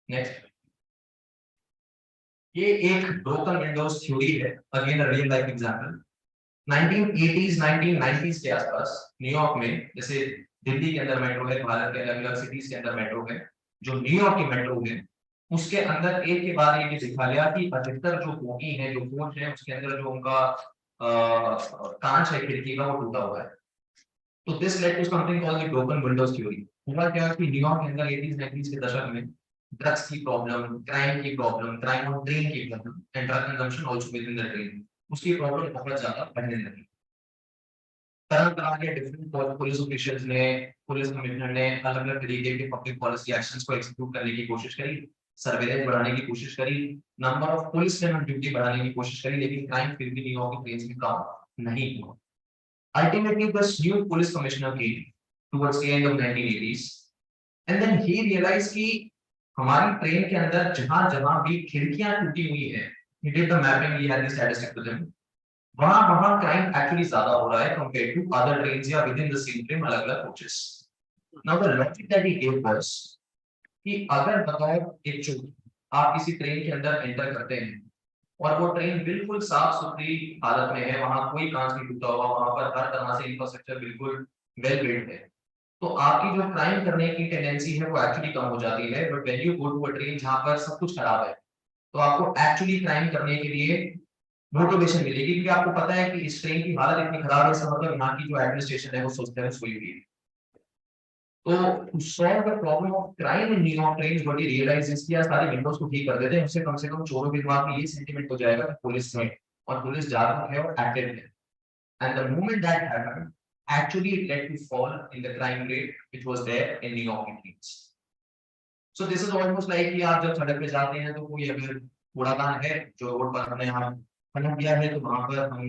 नेक्स्ट, ये एक ब्रोकन विंडोज थ्योरी है, again a real life example. 1980s 1990s के आसपास न्यूयॉर्क में, जैसे दिल्ली के अंदर मेट्रो है, भारत के अलग अलग सिटीज के अंदर मेट्रो है, जो न्यूयॉर्क की मेट्रो है उसके अंदर एक के बाद एक दिखा गया कि अधिकतर जो बोगी है, जो कोच है, उसके अंदर जो उनका कांच है खिड़की का, वो टूटा हुआ है। तो this led to something called the broken windows theory. हुआ क्या कि न्यूयॉर्क के अंदर 80s 90s के दशक में ड्रग्स की प्रॉब्लम, क्राइम ऑन ट्रेन की problem, and drug consumption also with in the train, उसकी प्रॉब्लम बहुत ज्यादा बढ़ने लगी। तरह तरह के डिफरेंट पुलिस ऑफिशियल्स ने, पुलिस कमिश्नर ने अलग अलग तरीके के पब्लिक पॉलिसी एक्शंस को एग्जीक्यूट करने की कोशिश करी, सर्वेलेंस बढ़ाने की कोशिश करी, number of policeman on duty बढ़ाने की कोशिश करी, लेकिन क्राइम फिर भी न्यूयॉर्क की ट्रेन्स में कम नहीं हुआ। Ultimately, this new police commissioner came towards the end of 1980s, and then he realized कि हमारी ट्रेन के अंदर जहां जहां भी खिड़कियां टूटी हुई है, he did the mapping, he had the statistics with him, वहां क्राइम एक्चुअली ज्यादा हो रहा है कंपेयर टू अदर ट्रेन्स या with in the same train अलग अलग coaches. Now the logic that he gave was कि अगर बताओ एक चोर आप किसी ट्रेन के अंदर एंटर करते हैं और वो ट्रेन बिल्कुल साफ सुथरी हालत में है, वहां कोई कांच नहीं टूटा हुआ, वहां पर हर तरह से इंफ्रास्ट्रक्चर बिल्कुल वेल बिल्ट है, तो आपकी जो क्राइम करने की टेंडेंसी है वो एक्चुअली कम हो जाती है। But when you go to a train जहां पर सब कुछ खराब है, तो आपको एक्चुअली क्राइम करने के लिए मोटिवेशन मिलेगी, क्योंकि आपको पता है कि इस ट्रेन की हालत इतनी खराब है, इसका मतलब यहाँ की जो एडमिनिस्ट्रेशन है वो सोचते हैं सोई हुई है। तो to solve the problem of crime in New York trains, what he realised is कि यार सारी विंडोज को ठीक कर देते हैं, उससे कम से कम चोरों के दिमाग में ये सेंटीमेंट हो जाएगा कि पुलिस है और पुलिस जागरूक है और एक्टिव है। And the moment that happened, actually it led to fall in the crime rate which was there in New York trains. So this is almost like कि आप जब सड़क पे जाते हैं तो कोई अगर कूड़ादान है जो रोड पर हमने यहाँ फैला दिया है, तो वहां पर हम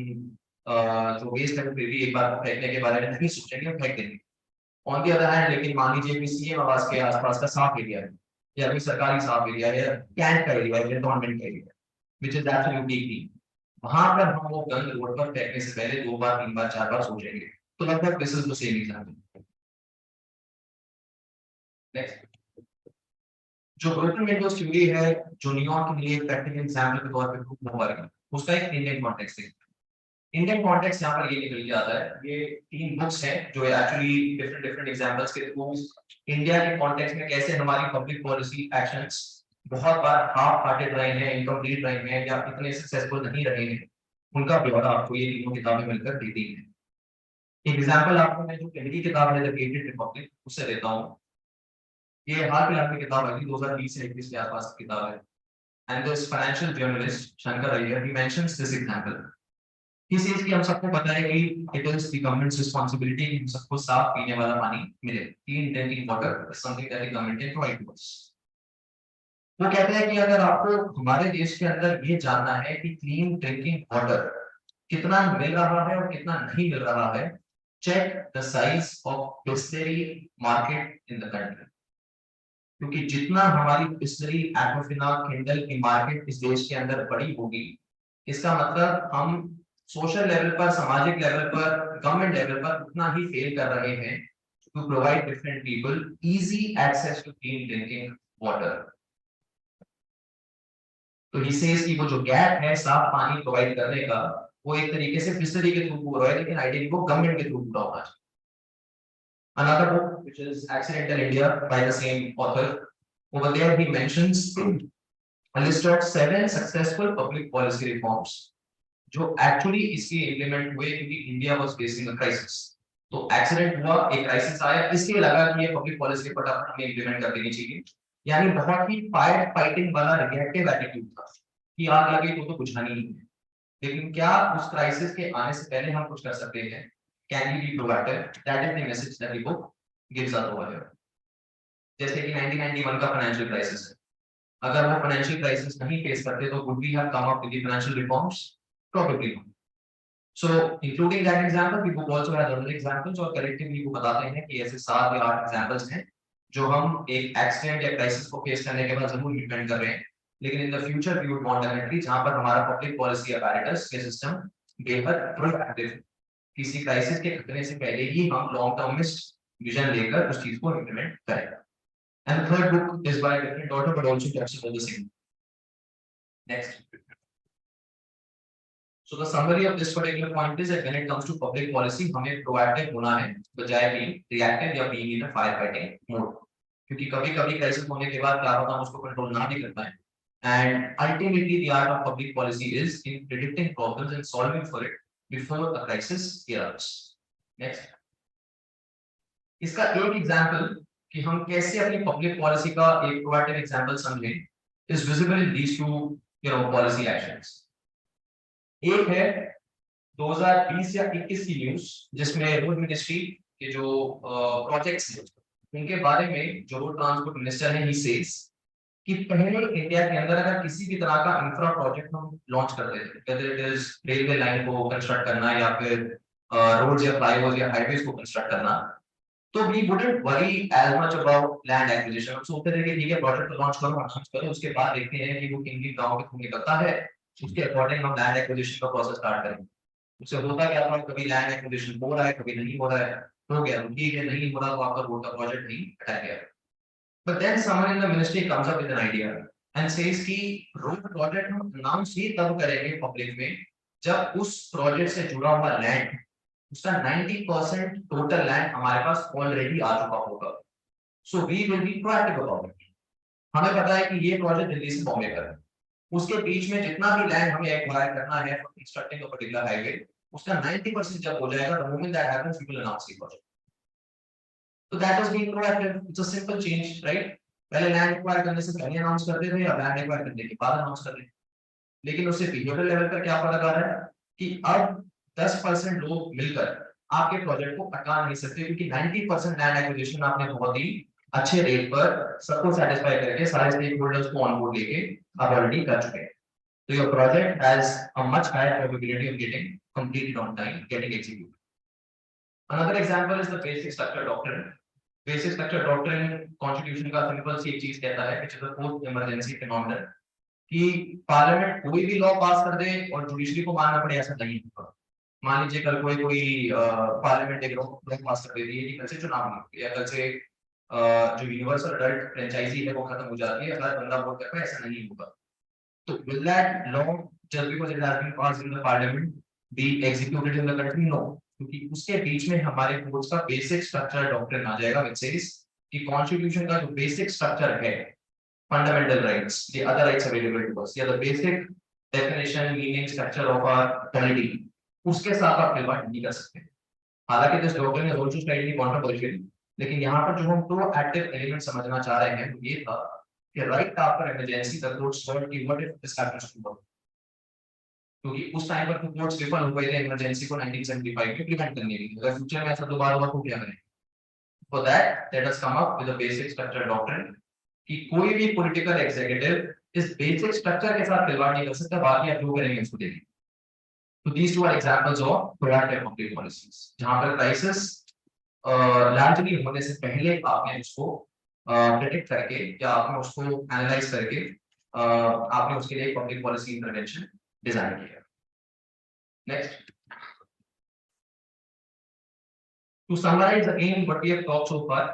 जो वेस्ट है फिर भी एक बार फेंकने के बारे में नहीं सोचेंगे, फेंक देंगे। ऑन दी अदर हैंड, लेकिन मान लीजिए कि सीएम आवास के आसपास का साफ एरिया है या कोई सरकारी साफ एरिया है या कैंट का एरिया है या गवर्नमेंट का area, which is absolutely clean, वहां पर हम वो गंद रोड पर फेंकने से पहले 2 बार 3 बार 4 बार सोचेंगे। तो लगभग this is the same example. Next, जो ब्रोकन विंडोज थ्योरी है, जो न्यूयॉर्क के लिए प्रैक्टिकल एग्जांपल के तौर पे प्रूव हुआ है, उसका एक इंडियन कॉन्टेक्स्ट है। इंडियन कॉन्टेक्स्ट यहाँ पर ये निकल के आता है, ये 3 बुक्स हैं जो एक्चुअली डिफरेंट एग्जांपल्स के थ्रू इंडिया के कॉन्टेक्स्ट में कैसे हमारी पब्लिक पॉलिसी एक्शंस बहुत बार हाफ हार्टेड रहे हैं, इनकम्प्लीट रहे हैं या इतने सक्सेसफुल नहीं रहे हैं, उनका ब्यौरा आपको ये तीनों किताबें मिलकर देती हैं। एग्जाम्पल आपको मैं जो पहली किताब है द गेटेड रिपब्लिक उससे देता हूँ। ये हाल फिलहाल की किताब है, 2020 से 21 के आसपास की किताब है। And this financial journalist Shankar Aiyar he mentions this example. He says कि हम सबको पता है कि it is the government's responsibility कि हम सबको साफ पीने वाला पानी मिले, clean drinking water is something that the government can provide to us. वो कहते हैं कि अगर आपको हमारे देश के अंदर ये जानना है कि क्लीन ड्रिंकिंग वाटर कितना मिल रहा है और कितना नहीं मिल रहा है, check the size of distillery market in the country, क्योंकि जितना हमारी डिस्टिलरी एक्वाफिना किंडल की मार्केट इस देश के अंदर बड़ी होगी, इसका मतलब हम सोशल लेवल पर, सामाजिक लेवल पर, गवर्नमेंट लेवल पर उतना ही फेल कर रहे हैं to provide different people easy access to clean drinking water. तो ही सेज कि वो जो गैप है साफ पानी प्रोवाइड करने का, वो एक तरीके से डिस्टिलरी के थ्रू पूरा है, लेकिन आइडियली वो गवर्नमेंट के थ्रू पूरा होना चाहिए। Another book which is Accidental India by the same author, over there he mentions a list of 7 successful public policy reforms जो एक्चुअली इसलिए इम्प्लीमेंट हुए क्योंकि India was facing a crisis. तो एक्सीडेंट हुआ, एक क्राइसिस आया, इसलिए लगा कि ये पब्लिक पॉलिसी फटाफट हमें इम्प्लीमेंट कर देनी चाहिए। यानी बहुत ही फायर फाइटिंग वाला रिएक्टिव एटीट्यूड था कि आग लगी तो बुझानी ही है। लेकिन क्या उस क्राइसिस के आने से पहले हम कुछ कर सकते हैं? Can we be proactive? That is the message that we book gives us over here. जैसे कि 1991 का फाइनेंशियल क्राइसिस है, अगर वो फाइनेंशियल क्राइसिस नहीं फेस करते तो would we have come up with the financial reforms? Probably not. So, including that example, we book also has other examples और collectively वो बताते हैं कि ऐसे 7 या 8 examples हैं जो हम एक एक्सीडेंट या क्राइसिस को फेस करने के बाद जरूर इम्प्लीमेंट कर रहे हैं। लेकिन in the future we would want definitely जहां पर हमारा पब्लिक पॉलिसी अपैरेटस के सिस्टम बेहद प्रोएक्टिव, किसी क्राइसिस के खतरे से पहले ही हम लॉन्ग टर्मिस्ट विजन लेकर उस चीज को इम्प्लीमेंट करें। And third book is by different author but also talks about the same. Next. So the summary of this particular point is that when it comes to public policy, हमें proactive होना है बजाय being reactive या being in a firefighting mode। क्योंकि कभी-कभी crisis होने के बाद क्या होता है हम उसको control ना भी कर पाए। And ultimately the art of public policy is in predicting problems and solving for it before a crisis erupts। Next। इसका एक example कि हम कैसे अपनी public policy का एक proactive example समझें is visible in these two policy actions। एक है 2020 या 21 की न्यूज जिसमें रोड मिनिस्ट्री के जो प्रोजेक्ट्स हैं उनके बारे में जो रोड ट्रांसपोर्ट मिनिस्टर है ही सेज कि पहले इंडिया के अंदर अगर किसी भी तरह का इंफ्रा प्रोजेक्ट हम लॉन्च करते थे, whether it is railway line को कंस्ट्रक्ट करना या फिर रोड्स या फ्लाईओवर्स या हाईवेज को कंस्ट्रक्ट करना, तो we wouldn't worry as much about land acquisition. हम सोचते थे कि ठीक है प्रोजेक्ट तो लॉन्च करो, उसके बाद देखते हैं कि वो किन गांव के थ्रू निकलता है, उसके अकॉर्डिंग हम लैंड एक्विजिशन का प्रोसेस स्टार्ट करेंगे। उससे होता क्या था, कभी लैंड एक्विजिशन हो रहा है कभी नहीं हो रहा है, हो गया ठीक है, नहीं हो रहा तो आपका रोड का प्रोजेक्ट नहीं हटा गया। But then someone in the ministry comes up with an idea and says कि रोड प्रोजेक्ट हम अनाउंस ही तब करेंगे पब्लिक में जब उस प्रोजेक्ट से जुड़ा हुआ लैंड उसका 90% टोटल लैंड हमारे पास ऑलरेडी आ चुका होगा। So we will be proactive about it. हमें पता है कि ये प्रोजेक्ट दिल्ली से बॉम्बे का है, उसके बीच में जितना भी लैंड हमें एक्वायर करना है for constructing a particular highway, उसका 90% जब हो जाएगा, the moment that happens we will announce the project। तो that is being proactive, it's a simple change, right? पहले लैंड एक्वायर करने से पहले अनाउंस करते थे या लैंड एक्वायर करने के बाद अनाउंस कर रहे हैं। लेकिन उससे बिहेवियर लेवल पर क्या फर्क आ रहा है कि अब 10% लोग मिलकर आपके प्रोजेक्ट को अटका नहीं सकते क्योंकि 90% लैंड एक्विजिशन आपने बहुत ही अच्छे रेट पर सबको सेटिस्फाई करके सारे स्टेक होल्डर्स को ऑन बोर्ड लेके आप ऑलरेडी कर चुके हैं। So your project has a much higher probability of getting completed on time, getting executed। Another example is the basic structure doctrine। Basic structure doctrine constitution का simple सी एक चीज कहता है which is a post emergency phenomenon कि parliament कोई भी law पास कर दे और जुडिशरी को मानना पड़े ऐसा नहीं होगा। मान लीजिए कल कोई पार्लियामेंट एक लॉ पास कर देती है कि कल से चुनाव नहीं होंगे या कल से जो यूनिवर्सल अडल्ट फ्रेंचाइजी है वो खत्म हो जाती है, हर बंदा वोट करता है, ऐसा नहीं होगा। So will that law just because it has been passed in the parliament be executed in the country? No, क्योंकि उसके बीच में हमारे कोर्ट्स का बेसिक स्ट्रक्चर डॉक्ट्रिन आ जाएगा which says कि कॉन्स्टिट्यूशन का जो बेसिक स्ट्रक्चर है, fundamental rights, the other rights available to us, या the basic definition, meaning, structure of our polity, उसके साथ आप खिलवाड़ नहीं कर सकते। हालांकि this doctrine is also slightly controversial, लेकिन यहाँ पर जो हम प्रोएक्टिव एलिमेंट समझना चाह रहे हैं वो ये था कि right after emergency the court solve की what if this happens tomorrow, क्योंकि उस टाइम पर कोर्ट्स विफल हो गए थे इमरजेंसी को 1975 में प्रिवेंट करने के लिए। अगर फ्यूचर में ऐसा दोबारा हुआ तो क्या करें? For that let us come up with a basic structure doctrine कि कोई भी पॉलिटिकल एग्जीक्यूटिव इस बेसिक स्ट्रक्चर के साथ खिलवाड़ नहीं कर सकता, बाकी आप जो करेंगे उसको देखेंगे। तो these two are examples of proactive public policies जहां पर क्राइसिस लार्जली होने से पहले आपने उसको प्रेडिक्ट करके या आपने उसको एनालाइज करके आपने उसके लिए पब्लिक पॉलिसी इंटरवेंशन डिजाइन किया। Next, to summarize again what we have talked so far,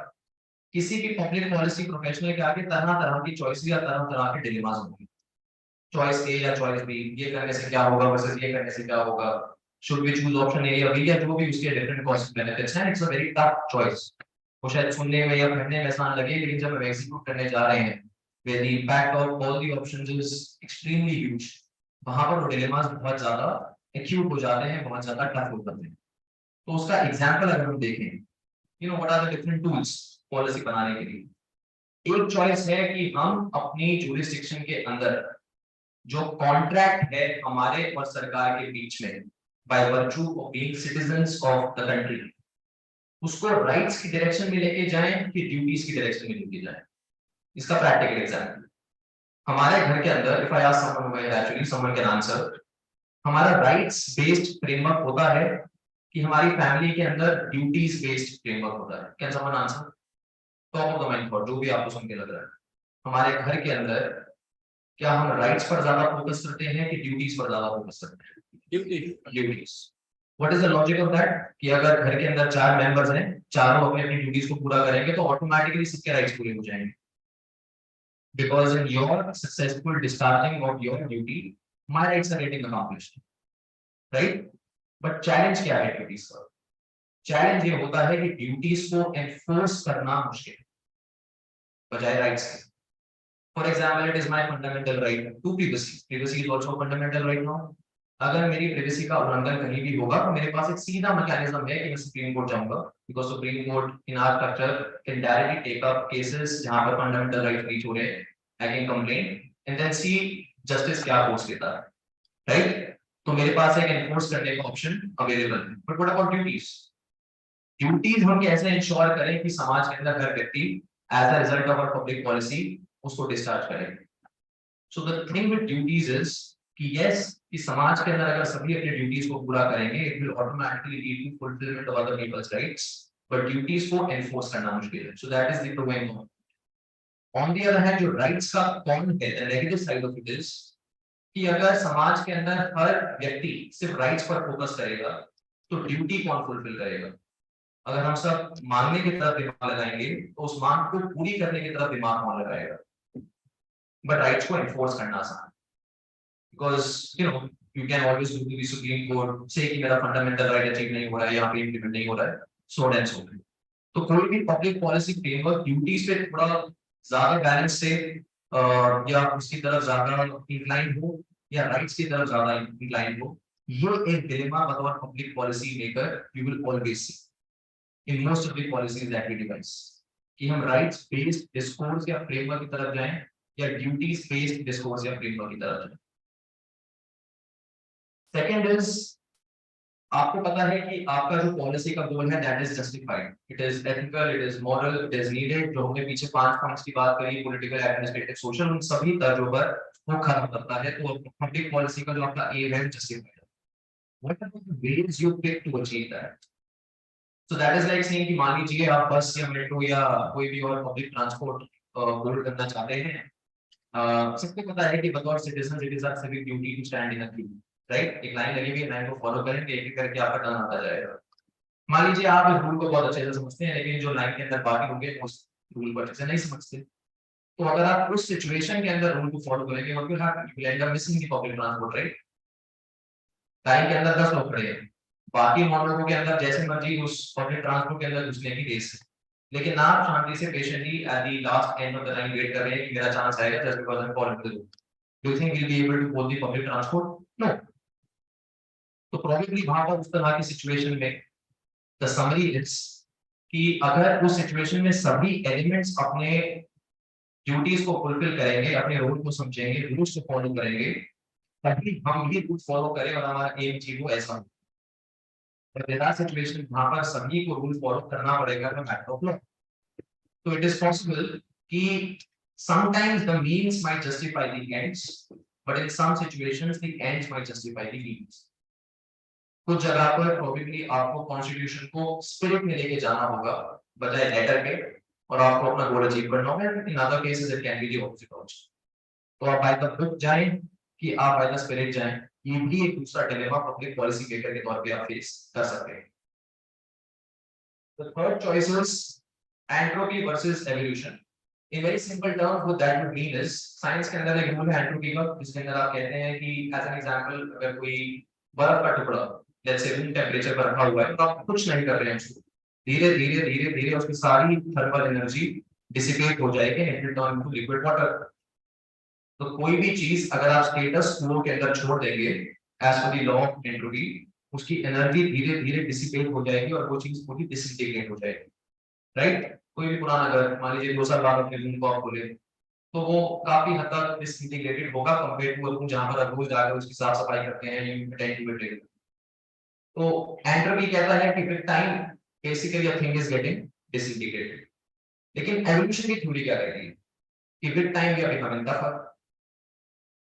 किसी भी पब्लिक पॉलिसी प्रोफेशनल के आगे तरह तरह की चॉइसेस या तरह तरह के डिलेमास होंगे। चॉइस ए या चॉइस बी, ये करने से क्या होगा वर्सेस ये करने से क्या होगा, should we choose option A या बी, या जो भी उसके डिफरेंट कॉस्ट बेनिफिट्स हैं। It's a very tough choice. वो शायद सुनने में या पढ़ने में आसान लगे, लेकिन जब हम एग्जीक्यूट करने जा रहे हैं where the impact of all the options is extremely huge, वहां पर वो डिलेमास बहुत ज्यादा एक्यूट हो जाते हैं, बहुत ज्यादा टफ हो जाते हैं। तो उसका एग्जाम्पल अगर हम देखें, what are the different tools policy बनाने के लिए। एक चॉइस है कि हम अपनी जुरिस्डिक्शन के अंदर जो कॉन्ट्रैक्ट है हमारे और सरकार के बीच में, by virtue of being citizens of the country, उसको राइट्स की डायरेक्शन में लेके जाएं कि ड्यूटीज की डायरेक्शन में लेके जाएं। इसका प्रैक्टिकल एग्जाम्पल, हमारे घर के अंदर, if I ask someone actually someone can answer, हमारा राइट्स बेस्ड फ्रेमवर्क होता है कि हमारी फैमिली के अंदर ड्यूटीज बेस्ड फ्रेमवर्क होता है। Can someone answer? Top of the mind for जो भी आपको सुन के लग रहा है, हमारे घर के अंदर क्या हम राइट्स पर ज्यादा फोकस करते हैं कि ड्यूटीज पर ज्यादा फोकस करते हैं? Duties. What is the logic of that? कि अगर घर के अंदर 4 मेंबर्स हैं, चारों अपनी अपनी ड्यूटीज को पूरा करेंगे तो ऑटोमेटिकली सबके राइट्स पूरे हो जाएंगे, because in your successful discharging of your duty my rights are getting accomplished, right? But challenge क्या है ड्यूटीज का? चैलेंज ये होता है कि ड्यूटीज को एनफोर्स करना मुश्किल है बजाय राइट्स के। For example, it is my fundamental right to privacy. Privacy is also a fundamental right now. अगर मेरी privacy का उल्लंघन कहीं भी होगा तो मेरे पास एक सीधा मैकेनिज्म है कि मैं सुप्रीम कोर्ट जाऊंगा, because supreme court in our structure can directly take up cases जहां पर fundamental right breach हो रहे हैं. I can complain and then see justice क्या कोर्स लेता है, right? तो मेरे पास एक enforce करने का option available है. But what about duties? Duties हम कैसे ensure करें कि समाज के अंदर हर व्यक्ति as a result of our public policy उसको डिस्चार्ज करेंगे। So the thing with duties is कि यस, कि समाज के अंदर अगर सभी अपनी ड्यूटीज को पूरा करेंगे, it will automatically lead to fulfilment of other people's rights, but duties को एनफोर्स करना मुश्किल है। So that is the problem. On the other hand, जो राइट्स का कौन है, the negative side of it is कि अगर समाज के अंदर हर व्यक्ति सिर्फ राइट्स पर फोकस करेगा तो ड्यूटी कौन फुलफिल करेगा? अगर हम सब मांगने की तरफ दिमाग लगाएंगे तो उस मांग को पूरी करने की तरफ दिमाग कौन लगाएगा? बट राइट्स को एनफोर्स करना आसान, because you can always go to the supreme court से कि मेरा फंडामेंटल राइट अचीव नहीं हो रहा है या फिर इम्प्लीमेंट नहीं हो रहा है, सो एंड सो। तो कोई भी पब्लिक पॉलिसी फ्रेमवर्क ड्यूटीज पे थोड़ा ज्यादा बैलेंस से या उसकी तरफ ज्यादा इंक्लाइन हो या राइट्स की तरफ ज्यादा इंक्लाइन हो, ये एक डिलेमा बतौर public policy maker you will always see in most of the policies that we devise, कि हम राइट्स बेस्ड डिस्कोर्स या फ्रेमवर्क की तरफ जाएं या ड्यूटीज बेस्ड डिस्कोर्स या फ्रेमवर्क की तरफ जाएं। सेकंड इज, आपको पता है कि आपका जो पॉलिसी का गोल है that is justified, it is ethical, it is moral, it is needed. जो हमने पीछे 5 पॉइंट्स की बात करी, पॉलिटिकल, एडमिनिस्ट्रेटिव, सोशल, उन सभी तर्जों पर वो खत्म करता है। तो पब्लिक पॉलिसी का जो आपका एम है justified. What are the ways you pick to achieve that? So that is like saying कि मान लीजिए आप बस या मेट्रो या कोई भी और पब्लिक ट्रांसपोर्ट होल्ड करना चाहते हैं। सबको पता है कि बतौर citizen it is our civic duty to stand in a queue, right? एक लाइन लगी हुई है, लाइन को फॉलो करेंगे, एक एक करके आपका टर्न आता जाएगा। मान लीजिए आप इस रूल को बहुत अच्छे से समझते हैं, लेकिन जो लाइन के अंदर बाकी लोग हैं उस रूल को अच्छे से नहीं समझते। तो अगर आप उस सिचुएशन के अंदर रूल को फॉलो करेंगे, what will happen? You will and up missing the public transport, right? Line के अंदर 10 लोग खड़े हैं, बाकी 9 लोगों के अंदर जैसे मर्जी उस पब्लिक ट्रांसपोर्ट के अंदर घुसने की रेस है, लेकिन आप शांति से patiently at the last end of the line wait कर रहे हैं कि मेरा चांस आएगा just because I am following the rule. Do you think we will be able to board the public transport? No. तो प्रोबेबली वहां पर उस तरह की सिचुएशन में द समरी इज कि अगर उस सिचुएशन में सभी एलिमेंट्स अपने ड्यूटीज को फुलफिल करेंगे, अपने रोल को समझेंगे, रूल्स को फॉलो करेंगे, तभी हम भी रूल फॉलो करें और हमारा एम चीज हो ऐसा हो। But there are situations वहां पर सभी को रूल फॉलो करना पड़ेगा तो matter of law. So it is possible कि sometimes the means might justify the ends, but in some situations the ends might justify the means. कुछ जगह पर probably आपको कॉन्स्टिट्यूशन को स्पिरिट में लेके जाना होगा बजाय लेटर के, और आपको अपना गोल अचीव करना होगा। In other cases it can be the opposite also. तो आप बाय द बुक जाएं कि आप बाय द स्पिरिट जाएं, ये भी एक दूसरा डिलेमा पब्लिक पॉलिसी मेकर के तौर पे आप फेस कर सकते हैं। The third choice is entropy versus evolution. In very simple terms, what that would mean is science के अंदर एक रूल है एंट्रोपी का, जिसके अंदर आप कहते हैं कि एज एन एग्जांपल अगर कोई बर्फ का टुकड़ा लेट्स से रूम टेंपरेचर पर रखा हुआ है तो आप कुछ नहीं कर रहे हैं उसको, धीरे धीरे धीरे धीरे उसकी सारी थर्मल एनर्जी डिसिपेट हो जाएगी and it will turn into liquid water. तो कोई भी चीज अगर आप स्टेटस क्वो के अंदर छोड़ देंगे as per the law of entropy उसकी एनर्जी धीरे धीरे डिसिपेट हो जाएगी और वो चीज पूरी डिसइंटीग्रेट हो जाएगी, राइट। कोई भी पुराना घर मान लीजिए 2 साल बाद अपने रूम को आप खोले तो वो काफी हद तक डिसइंटीग्रेटेड होगा कंपेयर टू रूम जहां पर आप रोज जाकर उसकी साफ सफाई करते हैं, यू अटेंड टू इट। तो एंट्रोपी कहता है कि with time basically a thing is getting disintegrated. लेकिन एवोल्यूशन की थ्योरी क्या कहती है कि with time we are becoming tougher,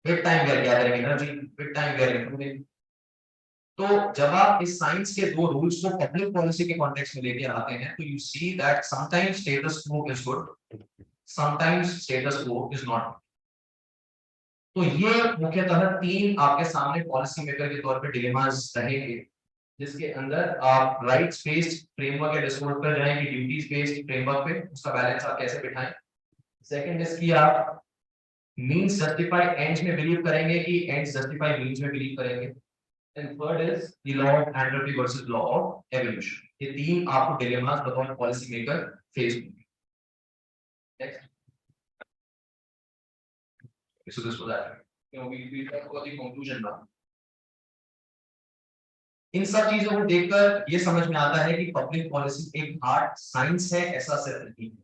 with time we are gathering energy, with time we are improving. तो जब आप इस साइंस के दो रूल्स को पब्लिक पॉलिसी के कॉन्टेक्स्ट में लेके आते हैं तो you see that sometimes status quo is good, sometimes status quo is not. तो ये मुख्यतः 3 आपके सामने पॉलिसी मेकर के तौर पे डिलेमास रहेंगे, जिसके अंदर आप राइट्स बेस्ड फ्रेमवर्क या डिस्कोर्स पर जाएं कि ड्यूटीज बेस्ड फ्रेमवर्क पे उसका बैलेंस आप कैसे बिठाएं। सेकंड इज कि आप मींस जस्टिफाई एंड्स में बिलीव करेंगे कि एंड्स जस्टिफाई मींस में बिलीव करेंगे। And third is the law of entropy versus law of evolution. ये 3 आपको डिलेमास बतौर पॉलिसी मेकर फेस होंगे। Next, so this was that, we talked about the conclusion now। इन सब चीजों को देखकर ये समझ में आता है कि पब्लिक पॉलिसी एक हार्ड साइंस है, ऐसा सिर्फ नहीं है,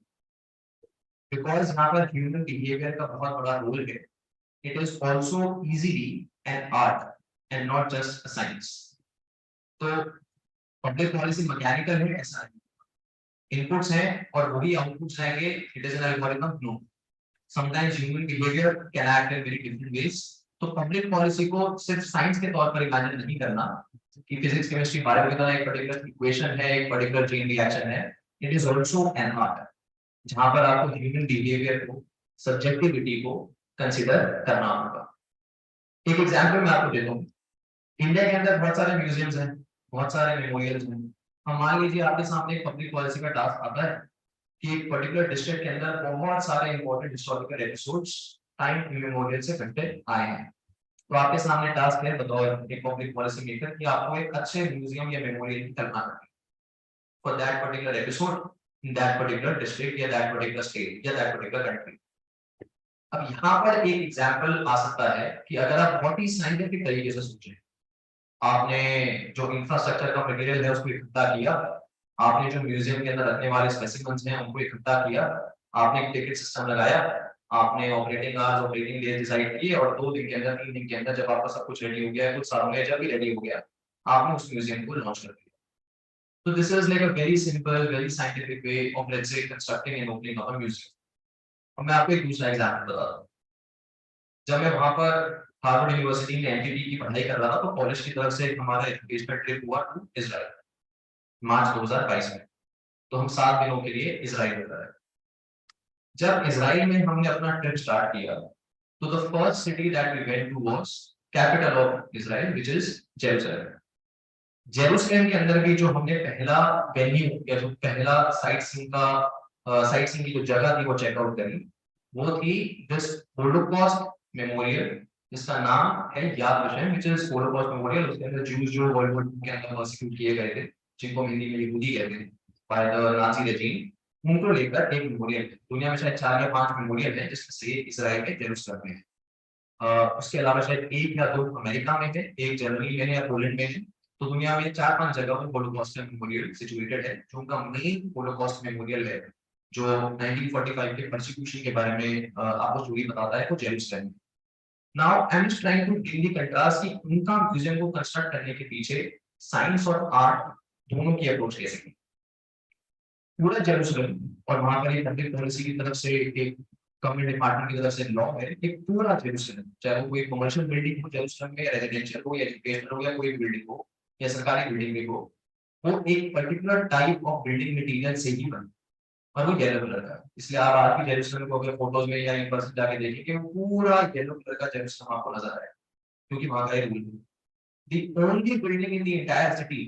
बिकॉज यहाँ पर ह्यूमन बिहेवियर का बहुत बड़ा रोल है। It is also easily an art and not just a science. तो पब्लिक पॉलिसी मैकेनिकल है ऐसा है, इनपुट्स हैं और वही आउटपुट्स रहेंगे। It is an algorithm, no. Sometimes human behaviour can act in very different ways. तो पब्लिक पॉलिसी को सिर्फ साइंस के तौर पर इमेजिन नहीं करना कि फिजिक्स केमिस्ट्री बायो की तरह एक पर्टिकुलर इक्वेशन है, एक पर्टिकुलर चेन रिएक्शन है। It is also an art जहां पर आपको ह्यूमन बिहेवियर को, सब्जेक्टिविटी को कंसीडर करना होगा। एक एग्जांपल मैं आपको देता हूँ। इंडिया के अंदर बहुत सारे म्यूजियम्स हैं, बहुत सारे मेमोरियल्स हैं। हम मान लीजिए आपके सामने एक पब्लिक पॉलिसी का टास्क आता है कि एक पर्टिकुलर डिस्ट्रिक्ट के अंदर बहुत सारे important historical episodes time immemorial से घटे आए हैं। तो आपके सामने टास्क है बतौर एक पब्लिक पॉलिसी मेकर कि आपको एक अच्छे म्यूजियम या मेमोरियल की कल्पना करनी है for that particular episode in that particular district या दैट पर्टिकुलर स्टेट या दैट पर्टिकुलर कंट्री। अब यहाँ पर एक एग्जांपल आ सकता है कि अगर आप बहुत ही साइंटिफिक तरीके से सोचें, आपने जो इंफ्रास्ट्रक्चर का मटेरियल है उसको इकट्ठा किया, आपने जो म्यूजियम के अंदर रखने वाले स्पेसिमेंस हैं उनको इकट्ठा किया, आपने एक टिकट सिस्टम लगाया, आपने operating hours, operating days decide किए और 2 दिन के अंदर, 3 दिन के अंदर जब आपका सब कुछ रेडी हो गया है, कुछ सालों में जब भी रेडी हो गया, आपने उस म्यूजियम को लॉन्च कर दिया। So this is like a very simple, very scientific way of, let's say, constructing and opening up a museum. अब मैं आपको एक दूसरा एग्जांपल बताता हूँ। जब मैं वहां पर हार्वर्ड यूनिवर्सिटी में एमटीटी की पढ़ाई कर रहा था तो कॉलेज की तरफ से हमारा एजुकेशनल ट्रिप हुआ टू इजराइल मार्च 2022 में। तो हम 7 दिनों के लिए इजराइल में गए। जब इजराइल में हमने अपना ट्रिप स्टार्ट किया तो the first city that we went to was capital of Israel which is Jerusalem. Jerusalem के अंदर भी जो हमने पहला वेन्यू या जो पहला साइट सीइंग की जो जगह थी वो चेकआउट करी, वो थी दिस होलोकॉस्ट मेमोरियल, जिसका नाम है याद विषय व्हिच इज होलोकॉस्ट मेमोरियल। उसके अंदर ज्यूज जो वर्ल्ड वॉर II के अंदर प्रोसिक्यूट किए गए थे, जिनको हिंदी में यहूदी कहते हैं, बाय द नाजी रेजिम, उनको लेकर एक मेमोरियल है। दुनिया में शायद 4 या 5 मेमोरियल है जिसमें से इजराइल के जेरूसलम में है। उसके अलावा शायद 1 या 2 अमेरिका में है, एक जर्मनी में है या पोलैंड में है। तो दुनिया में 4-5 जगह पर होलोकॉस्ट मेमोरियल सिचुएटेड है। जो उनका मेन होलोकॉस्ट मेमोरियल है जो 1945 के परसिक्यूशन के बारे में आपको स्टोरी बताता है, वो जेरूसलम में। Now I am just trying to give the contrast कि उनका म्यूजियम को कंस्ट्रक्ट करने के पीछे साइंस और आर्ट दोनों की अप्रोच कैसे की। पूरा जेरूसलम और वहां पर एक पब्लिक पॉलिसी की तरफ से, एक गवर्नमेंट डिपार्टमेंट की तरफ से लॉ है, एक पूरा जेरूसलम, चाहे वो कोई कमर्शियल बिल्डिंग हो जेरूसलम में, या रेजिडेंशियल हो या एजुकेशनल हो या कोई बिल्डिंग हो या सरकारी बिल्डिंग भी हो, वो एक particular type of building material से ही बने और वो येलो कलर का। इसलिए आप आज भी जेरूसलम को अगर फोटोज में या इन पर्सन जाके देखेंगे वो पूरा येलो कलर का जेरूसलम आपको नजर आएगा, क्योंकि वहां का रूल है। The only building in the entire city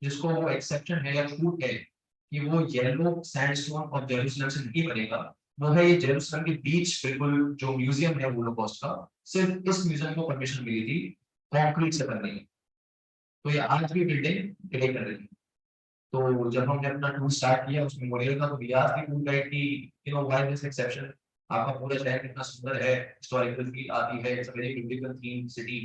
जिसको वो एक्सेप्शन है या छूट है कि वो येलो सैंडस्टोन ऑफ जेरूसलम से नहीं बनेगा, वो है ये जेरूसलम के बीच बिल्कुल जो म्यूजियम है होलोकॉस्ट का, सिर्फ इस म्यूजियम को परमिशन मिली थी कंक्रीट से बनने की। तो ये आज भी बिल्डिंग डिले कर रही है। तो जब हमने अपना टूर स्टार्ट किया उस मेमोरियल का, तो रियाज की टूर गाइड की you know why this exception, आपका पूरा शहर कितना सुंदर है, हिस्टोरिकल फील आती है, it's a very beautiful theme city.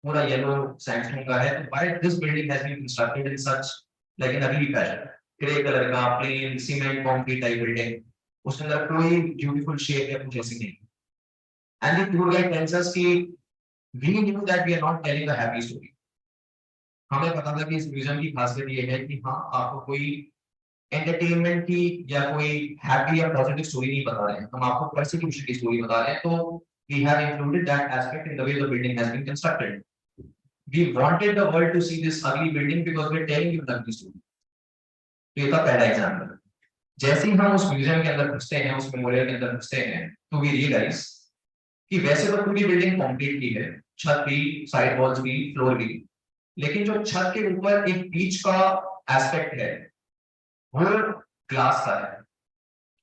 पूरा येलो सैंडस्टोन का है, तो why this building has been constructed in such like an ugly fashion, grey colour का plain cement concrete type building, उसके अंदर कोई ब्यूटीफुल शेप या कुछ ऐसी नहीं। And the tour guide tells us कि we knew that we are not telling a happy story. हमें पता था कि इस म्यूजियम की खासियत ये है कि हाँ, आपको कोई एंटरटेनमेंट की या कोई हैप्पी या पॉजिटिव स्टोरी नहीं बता रहे हैं, हम आपको परसिक्यूशन की स्टोरी बता रहे हैं। तो we have included that aspect in the way the building has been constructed. We wanted the world to see this ugly building because we are telling you the ugly story. तो ये था पहला example. जैसे ही हम उस museum के अंदर घुसते हैं, उस मेमोरियल के अंदर घुसते हैं, तो वी रियलाइज कि वैसे तो पूरी बिल्डिंग कंक्रीट की है, छत भी, साइड वॉल्स भी, फ्लोर भी, लेकिन जो छत के ऊपर एक बीच का एस्पेक्ट है वो ग्लास का है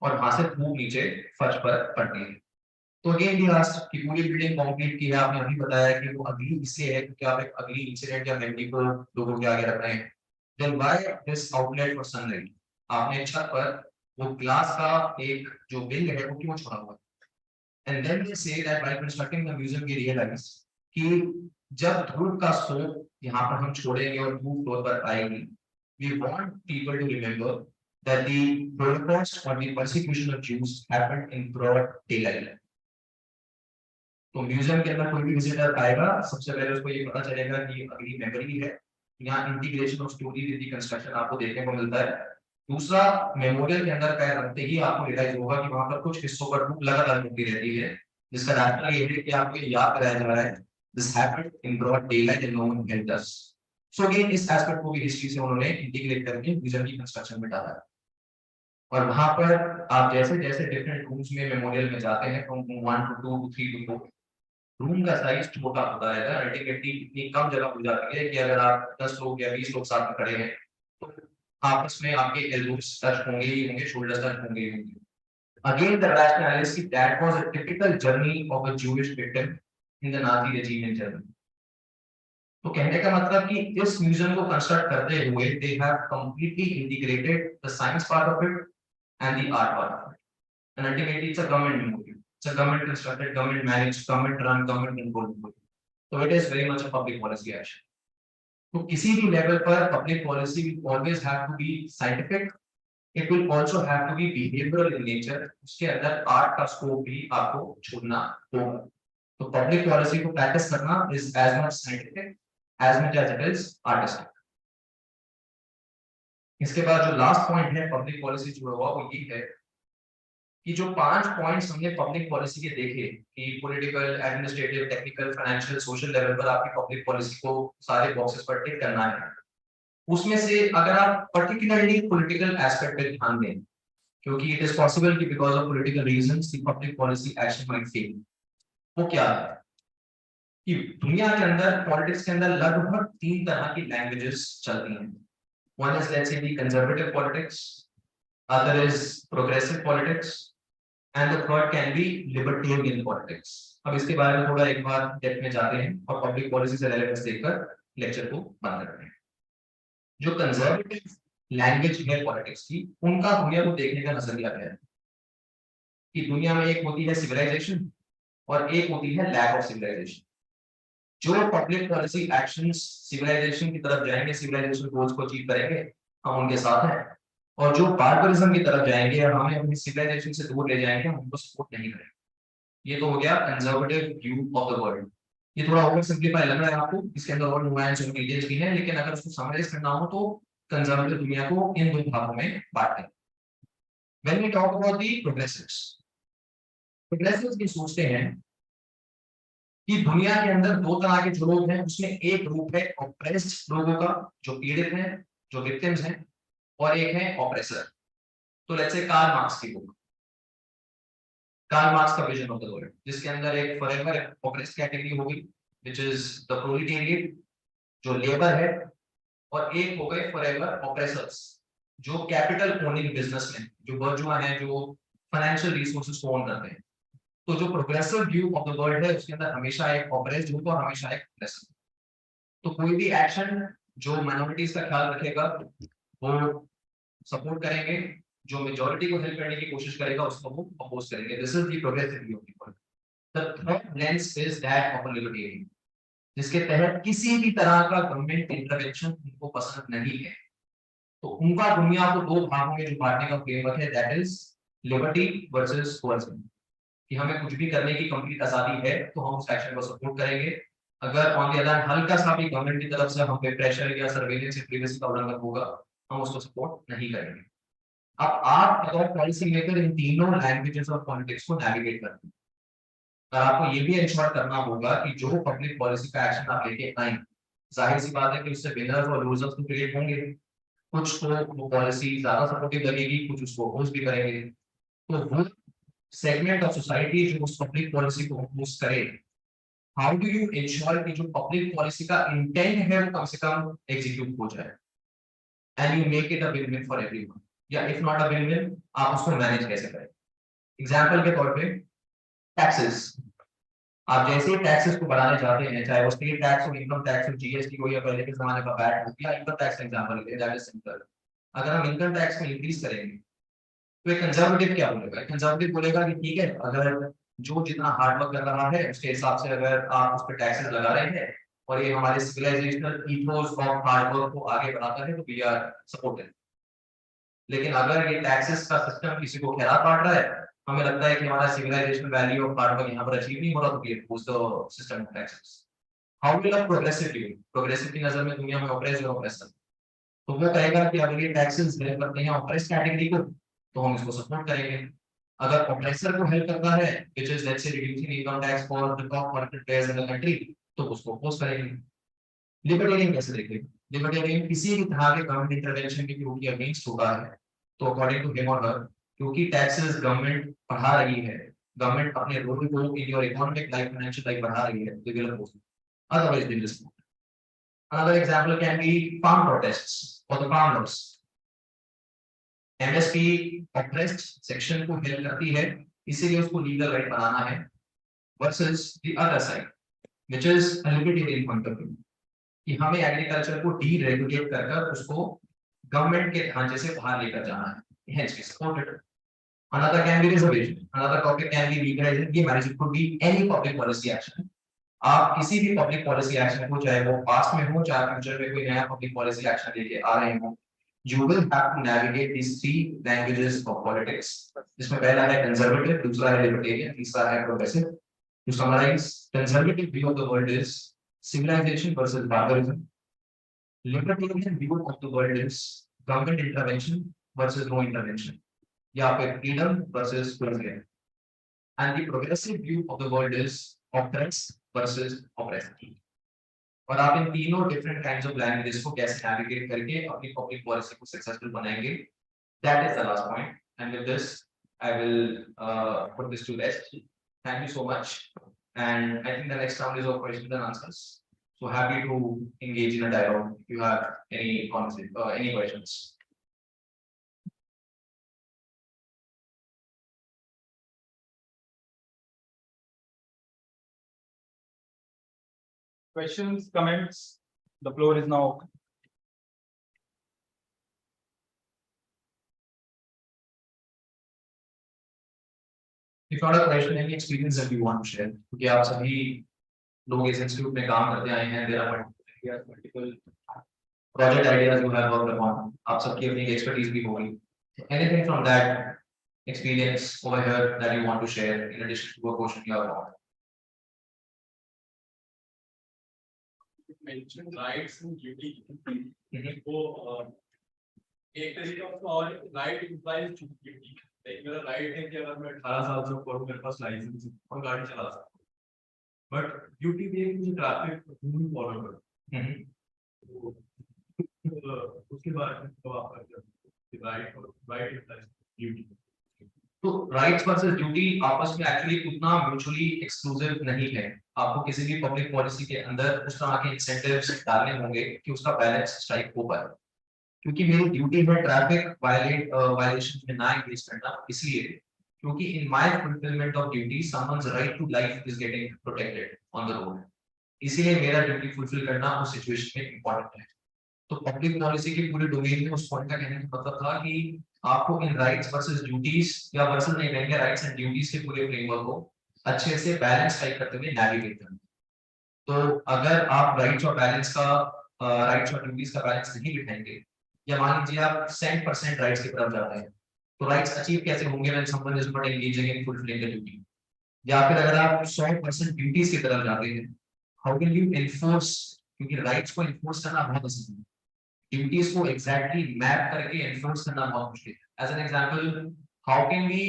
और वहां से धूप नीचे फर्श पर पड़ती है। तो अगेन वी आस्क्ड कि पूरी बिल्डिंग कंक्रीट की है, आपने अभी बताया कि वो अगली इसलिए है क्योंकि आप एक अगली इंसिडेंट या मेमोरी को लोगों के आगे रख रहे हैं। Then why this outlet for sunlight, आपने छत पर वो ग्लास का एक जो विंग है वो क्यों छोड़ा हुआ है। And then they say that while constructing the museum we realise कि जब धूप का स्रोत यहाँ पर हम छोड़ेंगे और धूप फ्लोर पर आएगी, we want people to remember that the Holocaust or the persecution of Jews happened in broad daylight. तो म्यूजियम के अंदर कोई भी विजिटर आएगा, सबसे पहले उसको ये पता चलेगा कि अगली मेमोरी है, यहाँ integration of story with the construction आपको देखने को मिलता है। दूसरा, मेमोरियल के अंदर पैर रखते ही आपको रियलाइज होगा कि वहां पर कुछ हिस्सों पर धूप लगातार होती रहती है, जिसका रास्ता ये है कि आपको ये याद कराया जा रहा है this happened in broad daylight and no one helped us. So again इस एस्पेक्ट को भी हिस्ट्री से उन्होंने इंटीग्रेट करके म्यूजियम की कंस्ट्रक्शन में डाला है। और वहां पर आप जैसे जैसे डिफरेंट रूम्स में मेमोरियल में जाते हैं, from 1 to 2 to 3 to 4, room का साइज छोटा होता है, अल्टीमेटली इतनी कम जगह हो जाती है कि अगर आप 10 लोग या 20 लोग साथ में खड़े हैं तो आपस में आपके एल्बोस टच होंगे ही होंगे, शोल्डर्स टच होंगे ही होंगे। अगेन द rationale की that was a typical journey of a Jewish victim in the Nazi regime in Germany. तो कहने का मतलब कि इस म्यूजियम को कंस्ट्रक्ट करते हुए they have completely integrated the science part of it and the art part of it, and ultimately it's a government memorial, it's a government constructed, government managed, government run, government controlled. तो it is very much a public policy action. तो किसी भी level पर public policy will always have to be scientific, it will also have to be behavioural in nature, उसके अंदर art का scope भी आपको छोड़ना होगा। तो पब्लिक पॉलिसी को प्रैक्टिस करना is as much scientific as much as it is artistic. इसके बाद जो लास्ट पॉइंट है पब्लिक पॉलिसी जुड़ा हुआ वो ये है कि जो 5 पॉइंट्स हमने पब्लिक पॉलिसी के देखे कि political, administrative, technical, financial, social level पर आपकी पब्लिक पॉलिसी को सारे बॉक्सेस पर टिक करना है, उसमें से अगर आप पर्टिकुलरली पॉलिटिकल एस्पेक्ट पे ध्यान दें, क्योंकि इट इज पॉसिबल कि because of political reasons the public policy action might fail, वो क्या है कि दुनिया के अंदर पॉलिटिक्स के अंदर लगभग 3 तरह की लैंग्वेजेस चलती हैं। One is let's say the conservative politics, other is progressive politics, and the third can be libertarian politics. अब इसके बारे में थोड़ा एक बार डेप्थ में जाते हैं और पब्लिक पॉलिसी से रेलेवेंस देखकर लेक्चर को बंद करते हैं। जो कंजर्वेटिव लैंग्वेज है पॉलिटिक्स की, उनका दुनिया को देखने का नजरिया है कि दुनिया में एक होती है सिविलाइजेशन और एक होती है लैक ऑफ सिविलाइजेशन। जो पब्लिक पॉलिसी एक्शंस सिविलाइजेशन की तरफ जाएंगे, सिविलाइजेशन गोल्स को अचीव करेंगे, हम उनके साथ हैं, और जो बार्बरिज्म की तरफ जाएंगे और हमें अपनी सिविलाइजेशन से दूर ले जाएंगे, हम उनको सपोर्ट नहीं करेंगे। ये तो हो गया conservative view of the world. ये थोड़ा ओवर सिंप्लीफाई लग रहा है आपको, इसके अंदर और नुआंस और डिटेल्स भी हैं, लेकिन अगर उसको समराइज करना हो तो कंजर्वेटिव दुनिया को इन 2 भागों में बांटते हैं। When we talk about the progressives, progressives ये सोचते हैं कि दुनिया के अंदर 2 तरह के जो लोग हैं, उसमें एक ग्रुप है ऑप्रेस्ड लोगों का, जो पीड़ित हैं, जो विक्टिम्स हैं, और एक है ऑप्रेसर। तो लेट्स से कार्ल मार्क्स की बुक, कार्ल मार्क्स का विजन ऑफ द वर्ल्ड, जिसके अंदर एक फॉरएवर ऑप्रेस्ड कैटेगरी होगी व्हिच इज द प्रोलेटेरिएट, जो लेबर है, और एक हो गए फॉरएवर ऑप्रेसर्स, जो कैपिटल ओनिंग बिजनेसमैन, जो बर्जुआ हैं, जो फाइनेंशियल रिसोर्सेज को ओन करते हैं। तो जो progressive view of the world है, उसके अंदर हमेशा एक ऑपरेस्ड होगा और हमेशा एक ऑप्रेसर। तो कोई भी एक्शन जो माइनॉरिटीज का ख्याल रखेगा वो सपोर्ट करेंगे, जो मेजॉरिटी को हेल्प करने की कोशिश करेगा उसको वो अपोज करेंगे। This is the progressive view of the world. The third lens is that of a libertarian. जिसके तहत किसी भी तरह का गवर्नमेंट इंटरवेंशन उनको पसंद नहीं है। तो उनका दुनिया को दो भागों में जो बांटने का फ्रेमवर्क है, that is liberty versus coercion, कि हमें कुछ भी करने की कंप्लीट आजादी है तो हम उस एक्शन को सपोर्ट करेंगे। अगर ऑन द अदर हल्का सा भी गवर्नमेंट की तरफ से हम पे प्रेशर या सर्वेलेंस या प्रिवेसी का उल्लंघन होगा, हम उसको सपोर्ट नहीं करेंगे। अब आप अगर पॉलिसी मेकर इन तीनों लैंग्वेजेस ऑफ पॉलिटिक्स को नेविगेट करते हैं, तो आपको ये भी इंश्योर करना होगा कि जो पब्लिक पॉलिसी का एक्शन आप लेके आए, जाहिर सी बात है कि उससे विनर्स और लूजर्स तो क्रिएट होंगे। कुछ को वो पॉलिसी ज्यादा सपोर्टिव लगेगी, कुछ उसको अपोज भी करेंगे। तो वो सेगमेंट ऑफ सोसाइटी जो उस पब्लिक पॉलिसी को अपोज करे, हाउ डू यू इंश्योर कि जो पब्लिक पॉलिसी का इंटेंट है वो कम से कम एग्जीक्यूट हो जाए, and you make it a win win for everyone, या if not a win win आप उसको मैनेज कैसे करें। एग्जांपल के तौर पे टैक्सेस, आप जैसे ही टैक्सेस को बढ़ाने जाते हैं, चाहे वो स्टेट टैक्स हो, इनकम टैक्स हो, जीएसटी हो, या पहले के जमाने का वैट हो, या इनकम टैक्स का एग्जांपल लेते हैं, दैट इज सिंपल। अगर हम इनकम टैक्स को इंक्रीज करेंगे तो एक कंजर्वेटिव क्या बोलेगा, कंजर्वेटिव बोलेगा कि ठीक है, अगर जो जितना हार्ड वर्क कर रहा है उसके हिसाब से अगर आप उस पर टैक्सेस लगा रहे हैं और ये हमारे civilisational ethos of hard work को आगे बढ़ाता है, तो वी आर सपोर्टेड। लेकिन अगर ये टैक्सेस का सिस्टम किसी को खैरात बांट रहा है, हमें लगता है कि हमारा civilisation value of hard work यहाँ पर अचीव नहीं हो रहा, तो we oppose the system of taxes. How will a progressive view, progressive की नजर में दुनिया में ऑपरेस और ऑपरेसर, तो वो कहेगा कि अगर ये टैक्सेस हेल्प करते हैं ऑपरेस कैटेगरी को, तो हम इसको सपोर्ट करेंगे। अगर ऑपरेसर को हेल्प करता है, which is let's say reducing income tax for the top market players in the country, तो उसको अपोज करेंगे। लिबर्टेरियन कैसे देखेंगे, लिबर्टेरियन किसी भी तरह के गवर्नमेंट इंटरवेंशन के क्योंकि अगेंस्ट होता है, तो अकॉर्डिंग टू हिम और हर, क्योंकि टैक्सेस गवर्नमेंट बढ़ा रही है, गवर्नमेंट अपने रोल को in your economic life, financial life बढ़ा रही है, they will oppose, otherwise they will support. Another example can be farm protests or the farm laws. MSP oppressed section को हेल्प करती है, इसीलिए उसको लीगल राइट बनाना है, versus the other side, which is a libertarian point of view, कि हमें agriculture को deregulate कर उसको गवर्नमेंट के ढांचे से बाहर लेकर जाना है, hence we support it. Another can be reservation, another topic can be legalization, ये marriage could be any public policy action. आप किसी भी पब्लिक पॉलिसी एक्शन को, चाहे वो पास्ट में हो चाहे फ्यूचर में कोई नया पब्लिक पॉलिसी एक्शन लेके आ रहे हो, you will have to navigate these three languages of politics, जिसमें पहला है कंजर्वेटिव, दूसरा है लिबर्टेरियन, तीसरा है progressive. To summarize, conservative view of the world is civilization versus barbarism. Libertarian view of the world is government intervention versus no intervention, या फिर freedom versus freedom. And the progressive view of the world is oppress versus oppressor. और आप इन तीनों different kinds of languages को कैसे navigate करके अपनी public policy को सक्सेसफुल बनाएंगे, that is the last point, and with this I will put this to rest. Thank you so much, and I think the next round is of questions and answers, so happy to engage in a dialogue if you have any concept any questions. Questions, comments, the floor is now open. If not a question, any experience that you want to share, क्योंकि आप सभी लोग इस institute में काम करते आए हैं, there are multiple project ideas you have worked upon, आप सबकी अपनी expertise भी होगी, anything from that experience over here that you want to share in addition to a question you have got. Mentioned rights and duty. वो एक तरीका और right implies duty. मेरा राइट है कि अगर मैं 18 साल से ऊपर हूँ, मेरे पास लाइसेंस है और गाड़ी चला सकता हूँ, बट ड्यूटी भी है मुझे ट्रैफिक रूल फॉलो करो, उसके बारे में तो आप राइट इम्प्लाइज ड्यूटी। तो राइट्स वर्सेस ड्यूटी आपस में एक्चुअली उतना म्यूचुअली एक्सक्लूसिव नहीं है, आपको किसी भी पब्लिक पॉलिसी के अंदर उस तरह के इंसेंटिव्स डालने होंगे कि उसका बैलेंस स्ट्राइक हो पाए, क्योंकि मेरी ड्यूटी है ट्रैफिक वायलेशन में ना एंगेज करना, इसलिए क्योंकि in my fulfilment of duty someone's right to life is getting protected on the road, इसीलिए मेरा ड्यूटी फुलफिल करना उस सिचुएशन में इंपॉर्टेंट है। तो पब्लिक पॉलिसी के पूरे डोमेन में उस पॉइंट का कहने का मतलब था कि आपको इन राइट्स वर्सेस ड्यूटीज या वर्सेस नहीं कहेंगे, राइट्स एंड ड्यूटीज के पूरे फ्रेमवर्क को अच्छे से बैलेंस टाइप करते हुए नेविगेट करना। तो अगर आप राइट्स और बैलेंस का राइट्स और ड्यूटीज का बैलेंस नहीं बिठाएंगे, या मान लीजिए आप 100% राइट्स की तरफ जाते हैं, तो राइट्स अचीव कैसे होंगे when someone is not engaging in fulfilling the duty? या फिर अगर आप 100% ड्यूटीज की तरफ जाते हैं, हाउ कैन यू एनफोर्स? क्योंकि राइट्स को एनफोर्स करना बहुत आसान है, ड्यूटीज को एग्जैक्टली मैप करके एनफोर्स करना बहुत मुश्किल है। As an example, how can we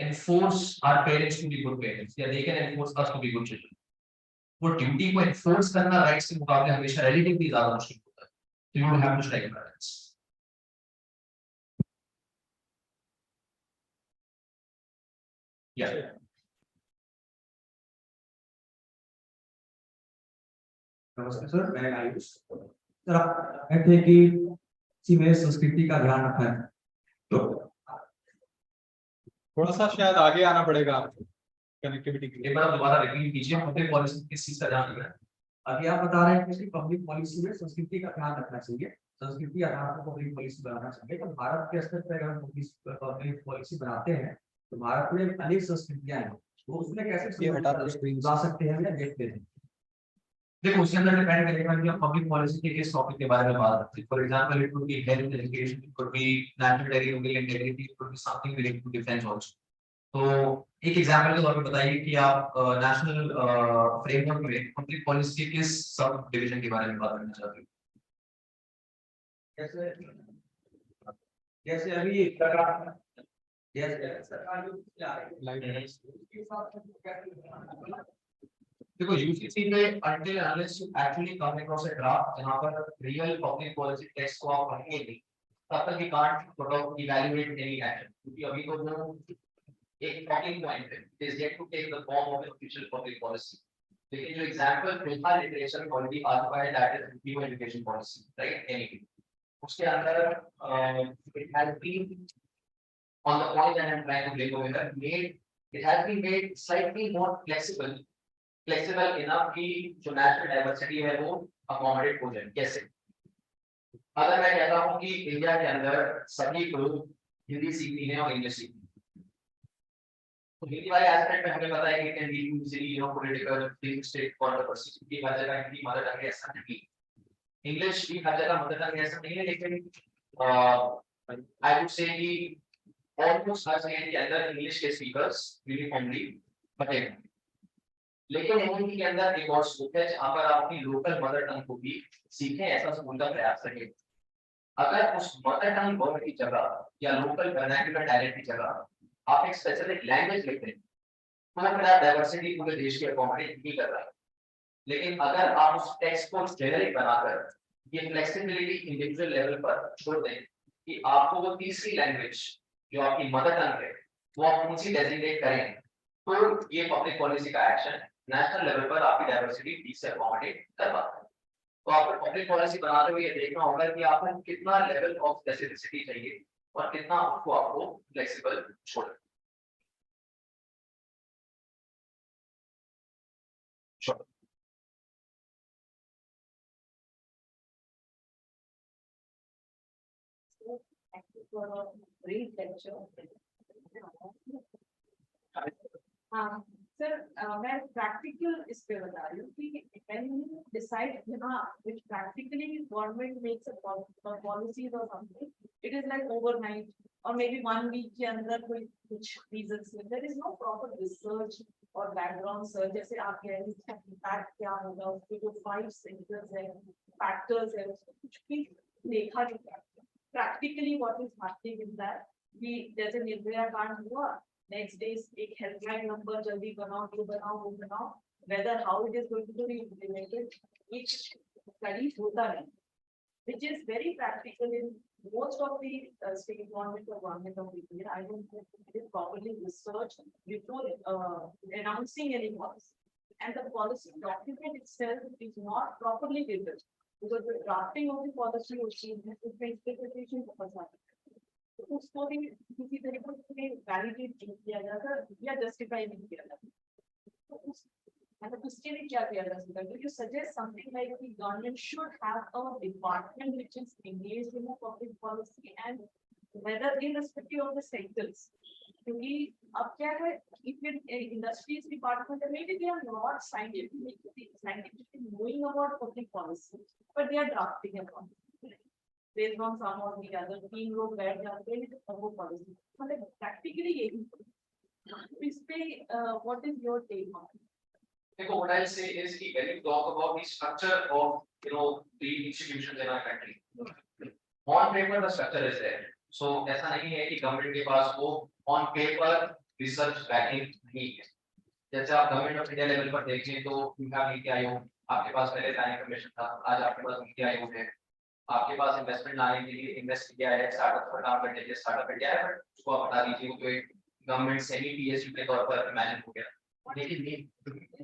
enforce our parents to be good parents, या they can enforce us to be good children? वो ड्यूटी को एनफोर्स करना राइट्स के मुकाबले हमेशा रिलेटिवली ज्यादा मुश्किल होता है। So you would have to strike a balance. Yeah. नमस्ते सर, मैं आयुष। सर आप कहते हैं कि किसी में संस्कृति का ध्यान रखना है, तो थोड़ा सा शायद आगे आना पड़ेगा आपको कनेक्टिविटी के लिए। एक बार दोबारा रिपीट कीजिए, पब्लिक पॉलिसी किस चीज का ध्यान रखना है? अभी आप बता रहे हैं कि पब्लिक पॉलिसी में संस्कृति का ध्यान रखना चाहिए, संस्कृति आधार पर पब्लिक पॉलिसी बनाना चाहिए। तो भारत के स्तर पर अगर हम पब्लिक पॉलिसी बनाते हैं तो भारत में अनेक संस्कृतियां हैं, तो उसमें कैसे ला सकते हैं या देखते हैं? देखो, उसके अंदर डिपेंड करेगा कि आप पब्लिक पॉलिसी के किस टॉपिक के बारे में बात करते हैं। For example, it could be health education, it could be national territorial integrity, it could be something related to defence also. तो एक एग्जांपल के तौर पे बताइए कि आप नेशनल फ्रेमवर्क में पब्लिक पॉलिसी के किस सब डिवीजन के बारे में बात करना चाहते हो? जैसे जैसे अभी सरकार देखो, यूजीसी में until unless you actually come across a draft जहां पर real public policy text को आप पढ़ेंगे नहीं, तब तक you can't sort of evaluate any action, क्योंकि अभी तो वो एक talking point है, it is yet to take the form of an official public policy. लेकिन जो example फिलहाल लिटरेचर क्वालिटी आ चुका है, that is new education policy, right? Anything. उसके अंदर it has been on the point that I'm trying to bring over here, it has been made slightly more flexible enough कि जो national diversity है वो accommodate हो जाए। कैसे? अगर मैं कहता हूँ कि इंडिया के अंदर सभी को हिंदी सीखनी है और इंग्लिश सीखनी है, तो हिंदी वाले एस्पेक्ट में हमें पता है कि can be easily political linguistic controversy की हर जगह हिंदी मदर टंग है, ऐसा नहीं। इंग्लिश भी हर जगह मदर टंग है, ऐसा नहीं है, लेकिन आई वुड से कि ऑलमोस्ट हर जगह के अंदर इंग्लिश के स्पीकर्स यूनिफॉर्मली बटेंगे। लेकिन हिंदी के अंदर एक और स्कोप है जहां पर आप अपनी लोकल मदर टंग को भी सीखें, ऐसा स्कूल का प्रयास करें। अगर उस मदर टंग वर्ड की जगह या लोकल वर्नाक्युलर डायलेक्ट की जगह आप एक स्पेसिफिक लैंग्वेज लिखते हैं, तो फिर आप डाइवर्सिटी पूरे देश के अकोमोडेट नहीं कर रहा है। लेकिन अगर आप उस टेक्स्ट को जेनेरिक बनाकर ये फ्लेक्सिबिलिटी इंडिविजुअल लेवल पर छोड़ दें कि आपको वो तीसरी लैंग्वेज जो आपकी मदर टंग है वो आप कौन सी डेजिग्नेट करें, तो ये पब्लिक पॉलिसी का एक्शन नेशनल लेवल पर आपकी डाइवर्सिटी ठीक से अकोमोडेट कर पाता है। तो आपको पब्लिक पॉलिसी बनाते हुए ये देखना होगा कि आपको कितना लेवल ऑफ स्पेसिफिसिटी चाहिए और कितना उसको आपको फ्लेक्सिबल छोड़ना। Sure. Thank you for a great lecture. Sir, मैं practical इस पे बता रही हूँ कि when you decide which practically government makes a policies or something, it is like overnight or maybe 1 week के अंदर कोई कुछ reasons में there is no proper research और background search। जैसे आप कह रहे हैं impact क्या होगा, उसके जो 5 sectors हैं, factors हैं, कुछ भी देखा नहीं जाता। Practically what is happening is that we जैसे निर्भया कांड हुआ, next day एक हेल्पलाइन नंबर जल्दी बनाओ, ये बनाओ, वो बनाओ, whether how it is going to be implemented, each study होता है, which is very practical in most of the state government or government of India. I don't think it is properly researched before announcing any policy, and the policy document itself is not properly written, because the drafting of the policy उसमें interpretation बहुत सारी है, तो उसको भी किसी तरीके से वैलिडेट नहीं किया जाता या जस्टिफाई नहीं किया जाता। तो उस मतलब उसके लिए क्या किया जा सकता है? Do you suggest something like the government should have a department which is engaged in a public policy, and whether irrespective of the sectors, क्योंकि अब क्या है, if industries department maybe they are not scientifically knowing about public policy, but they are drafting about based on some of the other तीन लोग बैठ जाते हैं तो वो policy मतलब practically यही इस पे what is your take on it? देखो, what I'll say is कि when you talk about the structure of the institutions in our country, on paper the structure is there. So ऐसा नहीं है कि गवर्नमेंट के पास वो on paper research backing नहीं है. जैसे आप गवर्नमेंट ऑफ इंडिया लेवल पर देखें तो you have नीति आयोग, आपके पास पहले प्लानिंग कमीशन था, आज आपके पास नीति आयोग है. आपके पास इन्वेस्टमेंट लाने के लिए इन्वेस्ट किया है, स्टार्टअप पर काम करने के लिए स्टार्टअप इंडिया है, बट उसको आप हटा दीजिए, तो एक गवर्नमेंट सेमी पीएसयू के तौर पर मैनेज हो गया. लेकिन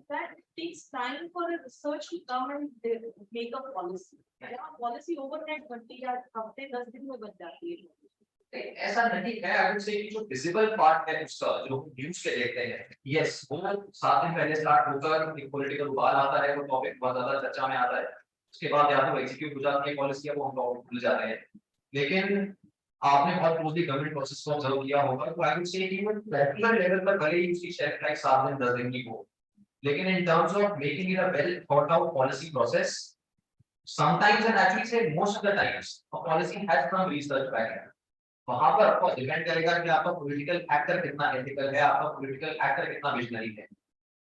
that takes time for a research to come and make a policy. Yeah, policy overnight बनती है, हफ्ते 10 दिन में बन जाती है. ऐसा नहीं है. आई वुड से कि जो विजिबल पार्ट है उसका, जो न्यूज़ पे देखते हैं, यस वो 7 दिन पहले स्टार्ट होकर एक पॉलिटिकल उबाल आता है, वो टॉपिक बहुत ज्यादा चर्चा में आता है. उसके बाद या तो एग्जीक्यूट हो जाती है पॉलिसी, वो हम टॉपिक भूल जाते हैं. लेकिन आपने बहुत क्लोजली गवर्नमेंट प्रोसेस को ऑब्जर्व किया होगा, तो आई वुड से कि वो पॉपुलर लेवल पर भले ही उसकी शेल्फ लाइफ 7 दिन 10 दिन की हो, लेकिन in terms of making it a well thought out policy process, sometimes and actually say most of the times a policy has some research background. वहां पर आपको डिपेंड करेगा कि आपका पॉलिटिकल एक्टर कितना एथिकल है, आपका पॉलिटिकल एक्टर कितना विजनरी है.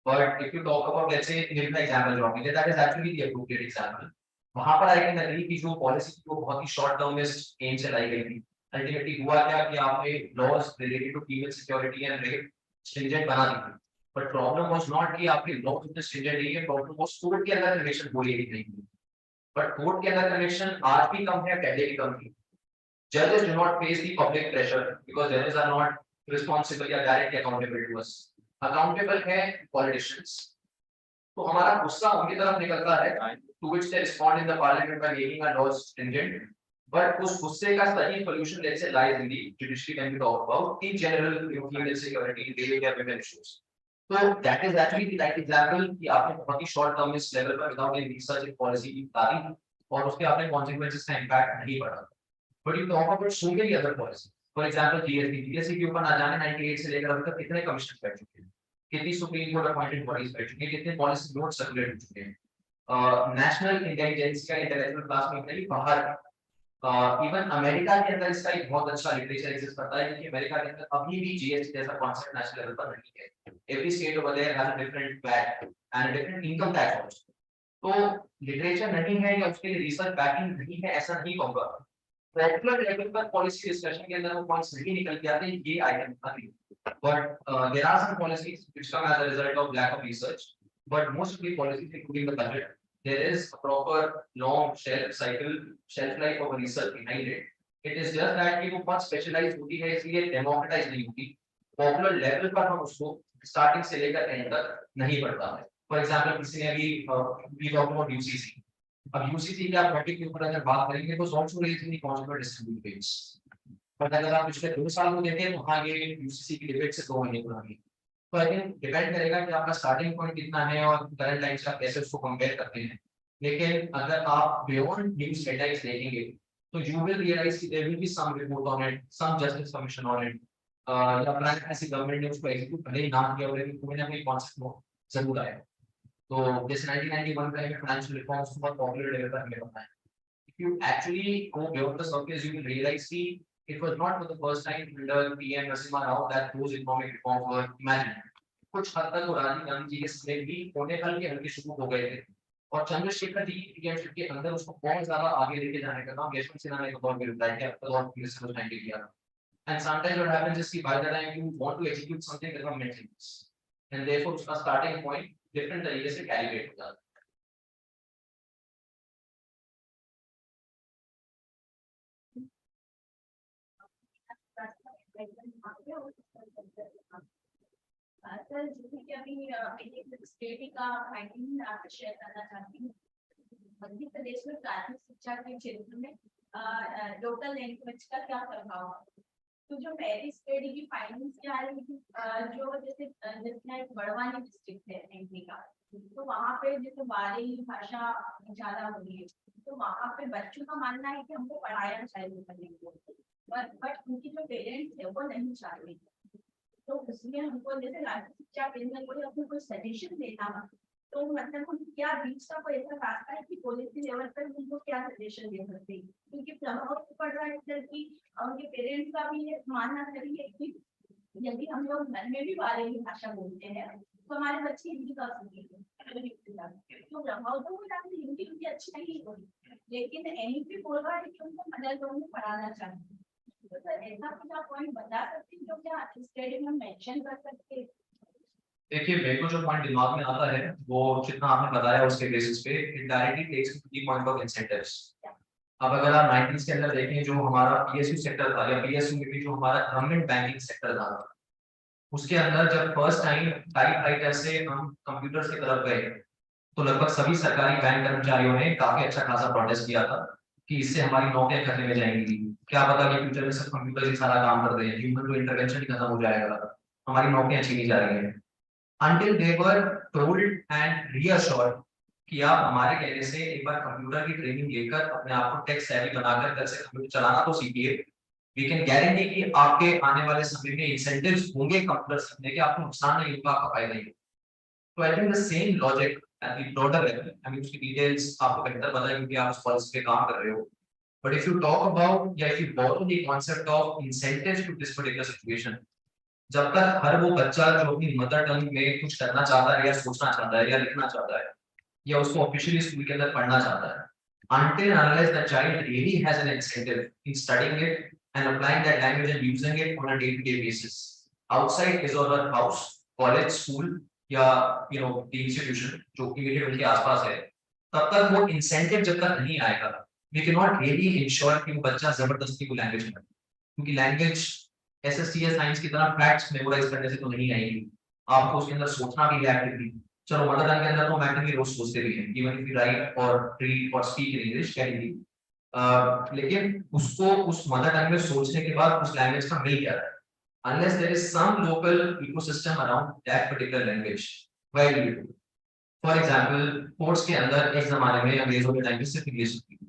But if you talk about let's say give an example of India, that is actually the appropriate example. वहां पर आई कैन एग्री कि जो पॉलिसी को बहुत ही शॉर्ट टर्मिस्ट एम से लाई गई थी, अल्टीमेटली हुआ क्या कि आपने laws related to female security and rape stringent बना दी थी. But problem was not कि आपके law उतने stringent नहीं है, problem was court के अंदर connection बोली गई नहीं. But court के अंदर connection आज भी कम है, पहले भी कम थी. Judges do not face the public pressure because judges are not responsible या directly accountable to us. Accountable है politicians. तो हमारा गुस्सा उनकी तरफ निकलता है, to which they respond in the parliament by making our laws stringent. But उस गुस्से का सही solution let's say lies in the judiciary when we talk about in general female security, rape या women issues. So that is actually the right example कि आपने बहुत ही short term इस level पर without any research and policy डाली और उसके आपने consequences का impact नहीं पड़ा. But you talk about so many other policies. For example, GST के ऊपर ना जाने 98 से लेकर अभी तक कितने कमीशन बैठ चुके हैं, कितनी सुप्रीम कोर्ट अपॉइंटेड बॉडीज बैठ चुकी हैं, कितने पॉलिसी नोट सर्कुलेट हो चुके हैं. नेशनल इंटेलिजेंस का इंटेलेक्चुअल क्लास में नहीं बाहर, इवन अमेरिका के अंदर इसका एक बहुत अच्छा लिटरेचर एग्जिस्ट करता है, क्योंकि अमेरिका के अंदर अभी भी जीएसटी जैसा कॉन्सेप्ट नेशनल लेवल पर नहीं है. Every state over there has a different VAT and a different income tax also. तो लिटरेचर नहीं है या उसके लिए रिसर्च बैकिंग नहीं है, ऐसा नहीं कहूंगा. पॉपुलर लेवल पर पॉलिसी डिस्कशन के अंदर वो पॉइंट्स नहीं निकल के आते, ये I can agree. But there are some policies which come as a result of lack of research, but most of the policies including the budget, there is a proper long shelf life of research behind it. It is just that कि वो बहुत specialised होती है, इसलिए democratise नहीं होती. Popular level पर हम उसको स्टार्टिंग से लेकर एंड तक नहीं पढ़ता है. फॉर एग्जांपल किसी ने अभी वी टॉक अबाउट यूसीसी. अब यूसीसी के आप टॉपिक के ऊपर अगर बात करेंगे तो सॉल्व हो रही थी कॉन्स्टिट्यूएंट डिस्ट्रीब्यूट पेज. बट अगर आप पिछले 2 साल को देखें तो हाँ ये यूसीसी की डिबेट से 2 महीने पुरानी. तो आई थिंक डिपेंड करेगा कि आपका स्टार्टिंग पॉइंट कितना है और करंट टाइम से आप कैसे उसको कंपेयर करते हैं. लेकिन अगर आप बियॉन्ड न्यूज़ हेडलाइंस देखेंगे तो यू विल रियलाइज कि there will be some report on it, some justice commission on it, या प्लान ऐसी गवर्नमेंट ने उसको एग्जीक्यूट भले ही ना किया हो, लेकिन कोई ना कोई कॉन्सेप्ट वो जरूर आया. तो जैसे 1991 का एक फाइनेंशियल रिफॉर्म्स बहुत पॉपुलर लेवल पर हमें पता है. If you actually go beyond the surface, you will realize कि it was not for the first time under PM Narasimha Rao that those economic reforms were imagined. कुछ हद तक राजीव गांधी जी के समय भी होने के हल्के शुरू हो गए थे, और चंद्रशेखर जी पीएमशिप के अंदर उसको बहुत ज्यादा आगे लेके जाने का काम यशवंत सिन्हा ने बहुत रिप्लाई किया, बहुत मिनिस्टर ने किया. And sometimes what happens is by the time you want to execute something, there are many things, and therefore उसका starting point different तरीके से calibrate होता है. सर जैसे कि अभी स्टेट का फाइंडिंग आपसे शेयर करना चाहती हूँ. मध्य प्रदेश में प्राथमिक शिक्षा के क्षेत्र में लोकल लैंग्वेज का क्या प्रभाव है. तो जो पहली स्टडी की फाइंडिंग्स क्या है कि जो जैसे जितना एक बड़वानी डिस्ट्रिक्ट है एमपी का, तो वहाँ पे जैसे बारी भाषा ज्यादा हो रही है, तो वहाँ पे बच्चों का मानना है कि हमको पढ़ाया चाहिए, बट उनकी जो पेरेंट्स है वो नहीं चाह रही. तो उसमें हमको जैसे राज्य शिक्षा केंद्र को अपने कोई सजेशन देना, तो मतलब हम क्या बीच का कोई ऐसा रास्ता है कि पॉलिसी लेवल पर उनको क्या सजेशन दे सकते हैं, क्योंकि प्रभाव पड़ रहा है इधर की उनके पेरेंट्स का भी ये मानना चाहिए कि यदि हम लोग घर में भी वाले भाषा बोलते हैं तो हमारे बच्चे हिंदी का सीखेंगे, तो प्रभाव तो वो डालते हिंदी उनकी अच्छी नहीं होगी, लेकिन एनईपी बोल रहा है कि उनको मदर टंग में पढ़ाना चाहिए। तो सर ऐसा कुछ आप पॉइंट बता सकते हैं जो क्या स्टडी में मेंशन कर सकते हैं? देखिए मेरे को जो पॉइंट दिमाग में आता है वो जितना आपने बताया उसके बेसिस पे it directly takes to the point of incentives. अब अगर आप 90s के अंदर देखें जो हमारा पीएसयू सेक्टर था या पीएसयू में भी जो हमारा गवर्नमेंट बैंकिंग सेक्टर था, उसके अंदर जब फर्स्ट टाइम टाइपराइटर से हम कंप्यूटर की तरफ गए तो लगभग सभी सरकारी बैंक कर्मचारियों ने काफी अच्छा खासा प्रोटेस्ट किया था कि इससे हमारी नौकरियां खतरे में जाएंगी, क्या पता कि फ्यूचर में सब कंप्यूटर ही सारा काम कर रहे हैं, ह्यूमन टू इंटरवेंशन ही खत्म हो जाएगा, हमारी नौकरियां छीनी जा रही हैं। Until they were told and reassured कि आप हमारे कहने से एक बार कंप्यूटर की ट्रेनिंग लेकर अपने आप को टेक सेवी बनाकर घर से कंप्यूटर चलाना तो सीखिए, वी कैन गारंटी कि आपके आने वाले समय में इंसेंटिव्स होंगे कंप्यूटर सीखने के, आपको नुकसान नहीं होगा, आपका फायदा ही होगा। तो आई think the same logic at the broader level, I mean उसकी डिटेल्स आपको बेहतर पता है क्योंकि आप उस पॉलिसी पे काम कर रहे हो, but if you talk about या if you borrow the concept of incentives to this particular situation, जब तक हर वो बच्चा जो अपनी मदर टंग में कुछ करना चाहता है या सोचना चाहता है या लिखना चाहता है या उसको ऑफिशियली स्कूल के अंदर पढ़ना चाहता है, until and unless the child really has an incentive in studying it and applying that language and using it on a day-to-day basis outside his or her house, college, school या the institution जो immediate उनके आसपास है, तब तक वो incentive जब तक नहीं आएगा we cannot really ensure कि वो बच्चा जबरदस्ती को लैंग्वेज में, क्योंकि लैंग्वेज एसएसटी या साइंस की तरह फैक्ट्स मेमोराइज करने से तो नहीं आएगी, आपको उसके अंदर सोचना भी है एक्टिवली। चलो मदर टंग के अंदर तो हम एक्टिवली रोज सोचते भी हैं, इवन इफ यू राइट और रीड और स्पीक इन इंग्लिश कैन, लेकिन उसको उस मदर टंग में सोचने के बाद उस लैंग्वेज का मिल गया है, unless there is some local ecosystem around that particular language where you do, for example course के अंदर एक जमाने में अंग्रेजों के टाइम पे सिर्फ इंग्लिश थी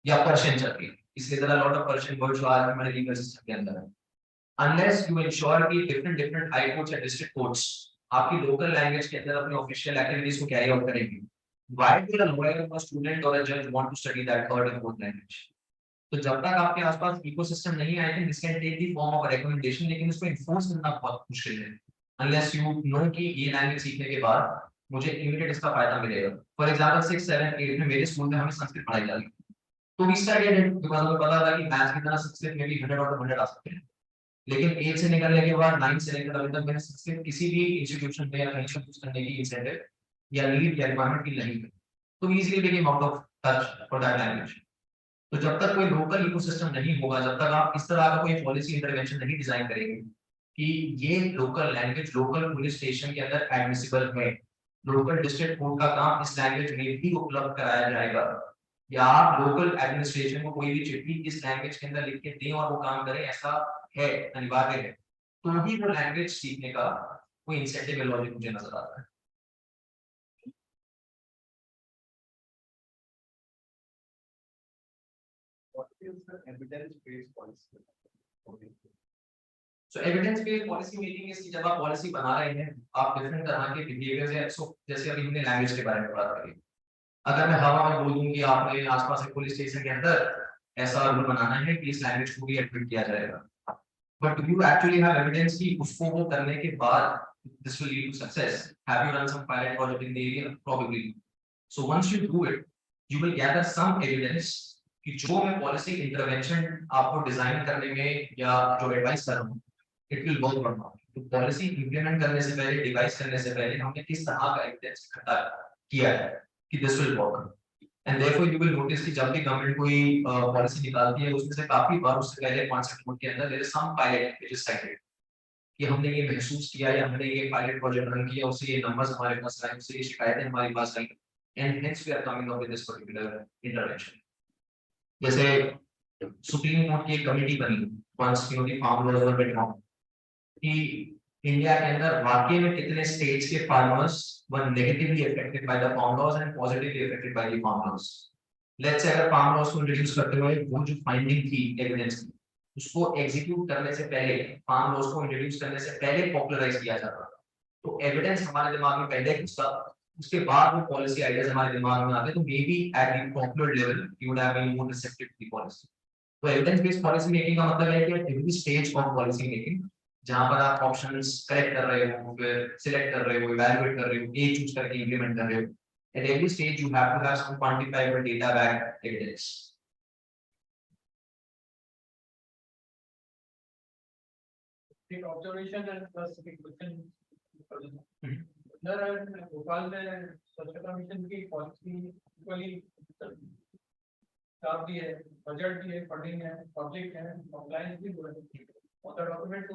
या पर्शियन चलती है, इसलिए there are lot of Persian words जो आज हमारे लीगल सिस्टम के अंदर है, unless you ensure कि different high courts या district courts आपकी local language के अंदर अपनी official activities को carry out करेंगी, why will a lawyer or a student or a judge want to study that third and fourth language? तो जब तक आपके आसपास ecosystem नहीं है, I think this can take the form of a recommendation, लेकिन इसको enforce करना बहुत मुश्किल है, unless you know कि ये language सीखने के बाद मुझे immediate इसका फायदा मिलेगा। For example 6, 7, 8 में मेरे स्कूल में हमें संस्कृत पढ़ाई जाती है, तो we studied it because हमें पता था कि मैथ्स की तरह संस्कृत में भी 100 out of 100 आ सकते हैं, लेकिन 8 से निकलने के बाद 9 से लेकर अभी तक मैंने संस्कृत किसी भी इंस्टीट्यूशन में या कहीं से यूज करने की इंसेंटिव या नीड या रिक्वायरमेंट की नहीं है, तो easily became out of touch for that language. तो जब तक कोई लोकल इकोसिस्टम नहीं होगा, जब तक आप इस तरह का कोई पॉलिसी इंटरवेंशन नहीं डिजाइन करेंगे कि ये local language local police station के अंदर एडमिसिबल है, लोकल डिस्ट्रिक्ट कोर्ट का काम इस लैंग्वेज में भी उपलब्ध कराया जाएगा, या आप लोकल एडमिनिस्ट्रेशन को कोई भी चिट्ठी इस लैंग्वेज के अंदर लिख के दें और वो काम करें, ऐसा है अनिवार्य है, तो ही वो लैंग्वेज सीखने का कोई इंसेंटिव लॉजिक मुझे नजर आता है। So evidence based policy making is कि जब आप पॉलिसी बना रहे हैं, आप डिफरेंट तरह के बिहेवियर्स या जैसे अभी हमने लैंग्वेज के बारे में बात करी, अगर मैं हवा में बोल दूं कि आपने आसपास के पुलिस स्टेशन के अंदर ऐसा रूल बनाना है कि इस लैंग्वेज को भी एडमिट किया जाएगा, but do you actually have evidence कि उसको वो करने के बाद this will lead to success? Have you done some pilot project in the area? Probably. So once you do it, you will gather some evidence कि जो मैं policy intervention आपको डिजाइन करने में या जो एडवाइस कर रहा हूँ, इट विल वर्क और नॉट। तो पॉलिसी इंप्लीमेंट करने से पहले, डिवाइस करने से पहले हमने किस तरह का एविडेंस इकट्ठा किया है कि this will work, and therefore you will notice कि जब भी गवर्नमेंट कोई पॉलिसी निकालती है उसमें से काफी बार उससे पहले कॉन्सेप्ट नोट के अंदर there is some pilot which is cited कि हमने ये महसूस किया या हमने ये पायलट प्रोजेक्ट रन किया, उससे ये नंबर्स हमारे पास आए, उससे ये शिकायतें हमारे पास आई, and hence we are coming up with this particular intervention. जैसे सुप्रीम कोर्ट की एक कमेटी बनी once farm laws were build कि इंडिया के अंदर वाकई में कितने स्टेट्स के farmers were negatively affected by the farm laws and positively affected by the farm laws. Let's say अगर फार्म लॉज को इंट्रोड्यूस करते हुए वो जो फाइंडिंग थी एविडेंस की, उसको एग्जीक्यूट करने से पहले, फार्म लॉज को इंट्रोड्यूस करने से पहले पॉपुलराइज किया जाता था। तो एविडेंस हमारे दिमाग में पहले घुसता, उसके बाद वो पॉलिसी आइडियाज हमारे दिमाग में आते, तो maybe at the popular level you would have been more receptive to the policy. तो एविडेंस बेस्ड पॉलिसी मेकिंग का मतलब है कि at every stage of policy making, जहां पर आप ऑप्शंस करेक्ट कर रहे हो, फिर सिलेक्ट कर रहे हो, इवैल्यूएट कर रहे हो, ए चूज करके इंप्लीमेंट कर रहे हो, at every stage you have to have some quantifiable data backed evidence. एक ऑब्जर्वेशन एंड प्लस एक क्वेश्चन। सर भोपाल में स्वच्छता मिशन की पॉलिसी इक्वली स्टाफ भी है, बजट भी है, फंडिंग है, प्रोजेक्ट है, कंप्लायंस भी है, और डॉक्यूमेंट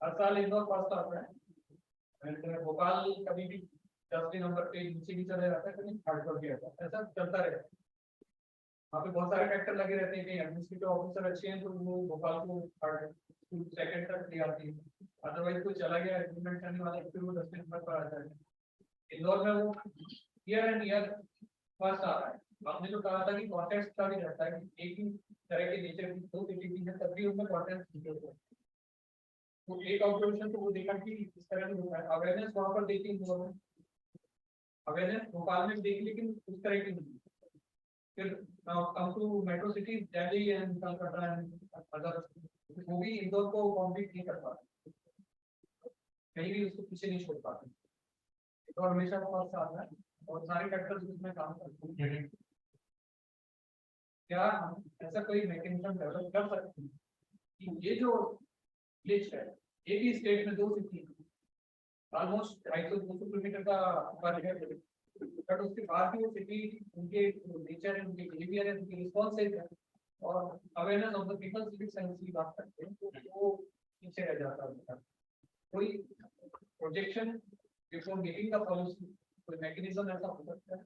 हर साल इंदौर फर्स्ट आता है। भोपाल कभी भी 10वें नंबर पे नीचे भी चले जाता है, कभी थर्ड पर भी आता है, ऐसा चलता रहता है। वहाँ पे बहुत सारे फैक्टर लगे रहते हैं कि एडमिनिस्ट्रेटिव ऑफिसर अच्छे हैं तो वो भोपाल को थर्ड सेकंड तक ले आती है, अदरवाइज कोई चला गया इम्प्लीमेंट करने वाला फिर वो 10वें नंबर पर आता है। इंदौर में वो ईयर एंड ईयर फर्स्ट आ रहा है। आपने जो कहा था कि कॉन्टेक्स्ट का भी रहता है कि एक ही तरह के नेचर की दो सिटी है तब भी उनमें कॉन्टेक्स्ट होता है। तो एक ऑब्जर्वेशन तो वो देखा कि इस तरह से होता है, अवेयरनेस वहाँ पर देखी इंदौर में, अवेयरनेस भोपाल में देखी लेकिन उस तरह की नहीं। फिर come to metro city Delhi and Calcutta and other, वो भी इंदौर को कॉम्पीट नहीं कर पाते, कहीं भी उसको पीछे नहीं छोड़ पाते। तो हमेशा फर्स्ट आता है और सारे फैक्टर्स उसमें काम करते हैं। क्या हम ऐसा कोई मैकेनिज्म डेवलप कर सकते हैं कि ये जो ग्लिच है, एक ही स्टेट में दो सिटी ऑलमोस्ट 250-200 किलोमीटर का फर्क है, बट उसके बाद भी वो सिटी उनके नेचर है, उनके बिहेवियर है, उनकी रिस्पॉन्स है और awareness of the people civic sense की बात करते हैं तो वो पीछे रह जाता है। कोई projection before making the policy, कोई मैकेनिज्म ऐसा हो सकता है?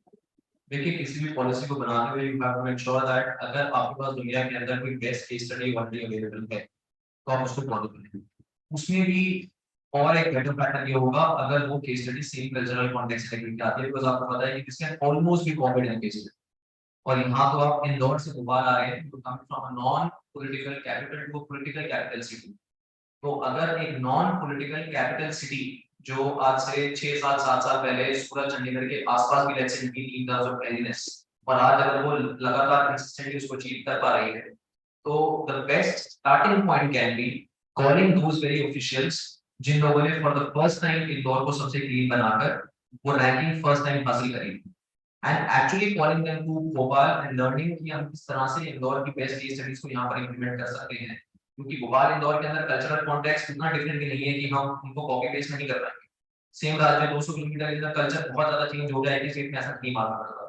देखिए, किसी भी पॉलिसी को बनाते हुए you have to make sure that अगर आपके पास दुनिया के अंदर कोई best case study already available है तो आप उसको फॉलो करें। उसमें भी और एक बेटर फैक्टर ये होगा अगर वो case study same cultural context से लेकर आती है, बिकॉज़ आपको पता है कि this can almost be copied and pasted. और यहाँ तो आप इंदौर से भोपाल आ रहे हैं, तो coming from a non political capital to a political capital city. तो अगर एक नॉन पॉलिटिकल कैपिटल सिटी जो आज से 6-7 साल पहले सूरत चंडीगढ़ के आसपास भी लेट्स से थी इन टर्म्स ऑफ क्लीनलीनेस, और आज अगर वो लगातार कंसिस्टेंटली उसको अचीव कर पा रही है, तो the best starting point can be calling those very officials जिन लोगों ने for the first time Indore को सबसे क्लीन बनाकर वो रैंकिंग फर्स्ट टाइम हासिल करी, and actually calling them to Bhopal and learning कि हम किस तरह से इंदौर की बेस्ट केस स्टडीज को यहाँ पर इंप्लीमेंट कर सकते हैं। क्योंकि भोपाल इंदौर के अंदर कल्चरल कॉन्टेक्स्ट इतना डिफरेंट भी नहीं है कि हम उनको कॉपी पेस्ट नहीं कर पाएंगे। सेम राज्य में 200 किलोमीटर के अंदर कल्चर बहुत ज्यादा चेंज हो गया है कि स्टेट में ऐसा नहीं मालूम पड़ता।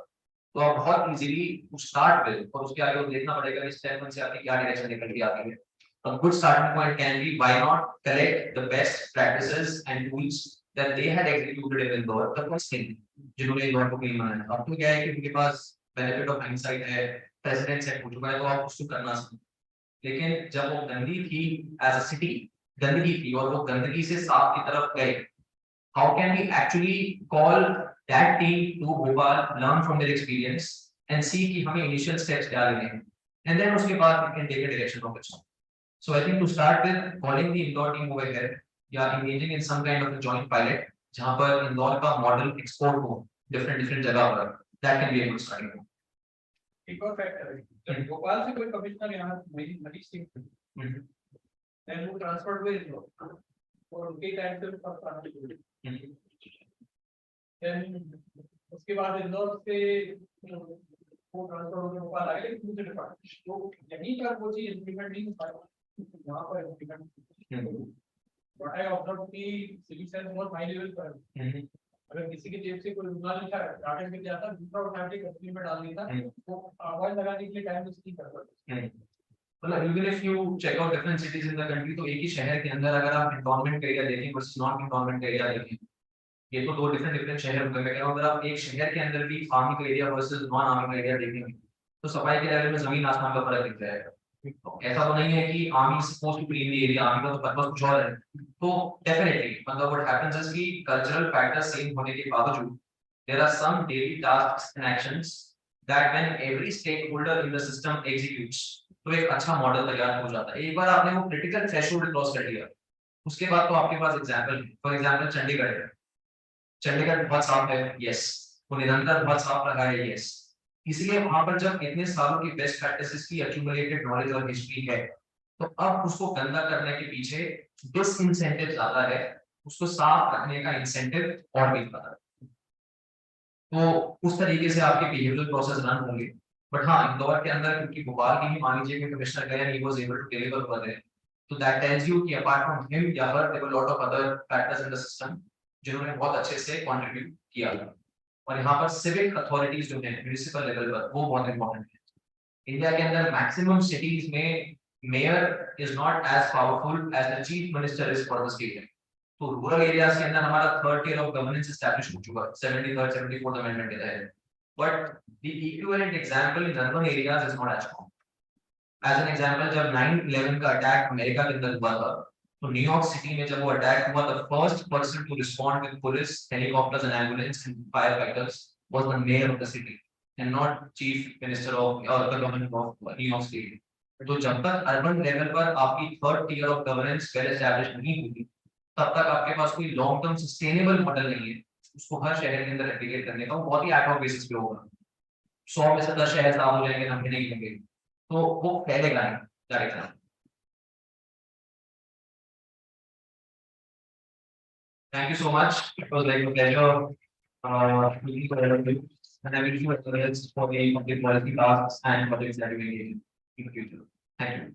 तो आप बहुत इजीली स्टार्ट विद और उसके आगे देखना पड़ेगा इस स्टेप से आपकी क्या डायरेक्शन निकल के आती है। A good starting point can be why not collect the best practices and tools that they had executed in Indore, the first thing जिन्होंने इंदौर को क्लीन बनाया। अब तो क्या है कि उनके पास बेनिफिट ऑफ हाइंडसाइट है, प्रेसिडेंट सेट हो चुका है, तो आप उसको करना सकते। लेकिन जब वो गंदी थी एज अ सिटी, गंदगी थी और वो गंदगी से साफ की तरफ गए, how can we actually call that team to Bhopal, learn from their experience and see कि हमें initial steps क्या लेने हैं, and then उसके बाद we can take a direction of its own. So I think to start with calling the Indore team over here या engaging in some kind of a joint pilot जहाँ पर इंदौर का model export हो different जगह पर, that can be a good starting point. एक और factor है, जब भोपाल से कोई कमिश्नर यहाँ मनीष सिंह देन वो ट्रांसफर हुए इंदौर और उनके टाइम से फर्स्ट आना शुरू हुआ। देन उसके बाद इंदौर से वो ट्रांसफर होकर भोपाल आए, लेकिन दूसरे डिपार्टमेंट तो यहीं पर वो चीज इम्प्लीमेंट नहीं हो पाया यहाँ पर इम्प्लीमेंट। व्हाट आई ऑब्जर्व की सिविल सेंस बहुत हाई लेवल पर है। अगर किसी के जेब से कोई रुमाल लिखा है टाटा में जाता दूसरा उठा के कंपनी में डाल देता, वो आवाज लगाने के लिए टाइम वेस्ट नहीं करता। मतलब even if you check out different cities in the country, तो एक ही शहर के अंदर अगर आप cantonment एरिया देखें वर्सेस नॉन cantonment एरिया देखें, ये तो दो डिफरेंट शहर होंगे। मैं कह रहा हूँ अगर आप एक शहर के अंदर भी farming area versus non arming area देखेंगे तो सफाई के लेवल में जमीन आसमान का फर्क दिख जाएगा। ऐसा तो नहीं है कि army suppose to clean the area, army का तो पर्पस कुछ और है। तो डेफिनेटली मतलब व्हाट हैपेंस इज कि कल्चरल फैक्टर्स सेम होने के बावजूद there are some daily tasks and actions that when every stakeholder in the system executes, तो एक अच्छा मॉडल तैयार हो जाता है। एक बार आपने वो क्रिटिकल थ्रेशोल्ड क्रॉस कर लिया, उसके बाद तो आपके पास एग्जाम्पल है। फॉर एग्जाम्पल चंडीगढ़ है, चंडीगढ़ बहुत साफ है, यस। वो निरंतर बहुत साफ रहा है, यस। इसलिए वहां पर जब इतने सालों की बेस्ट प्रैक्टिसेस की एक्यूमुलेटेड नॉलेज और हिस्ट्री है, तो अब उसको गंदा करने के पीछे डिसइंसेंटिव ज्यादा है, उसको साफ रखने का इंसेंटिव और भी ज्यादा है। तो उस तरीके से आपके बिहेवियरल प्रोसेस रन होंगे। बट हाँ, इंदौर के अंदर क्योंकि भोपाल की ही मान लीजिए कि कमिश्नर गए and he was able to deliver for them, तो that tells you कि apart from him या her there were lot of other factors in the system जिन्होंने बहुत अच्छे से कंट्रीब्यूट किया। और यहाँ पर सिविक अथॉरिटीज जो है म्युनिसिपल लेवल पर, वो बहुत इंपॉर्टेंट है। इंडिया के अंदर मैक्सिमम सिटीज में mayor is not as powerful as the chief minister is for the state. तो रूरल एरियाज के अंदर हमारा third tier of governance establish हो चुका है 73rd 74th अमेंडमेंट के तहत। But the equivalent example in urban areas is not as strong. As an example, जब 9/11 का अटैक अमेरिका के अंदर हुआ था, तो न्यूयॉर्क सिटी में जब वो अटैक हुआ, the first person to respond with police, helicopters and ambulance and fire fighters was the mayor of the city and not chief minister of the government of New York city. तो जब तक urban level पर आपकी third tier of governance well establish नहीं होगी, तब तक आपके पास कोई लॉन्ग टर्म सस्टेनेबल मॉडल नहीं है उसको हर शहर के अंदर रेप्लिकेट करने का। वो बहुत ही एड हॉक बेसिस पे होगा। 100 में से 10 शहर साफ हो जाएंगे, नंबर नहीं लेंगे, तो वो फैलेगा नहीं direct. Thank you so much. It was like a pleasure meeting with all of you, and I wish you all the best for the public policy tasks and projects that you will engage in the future. Thank you.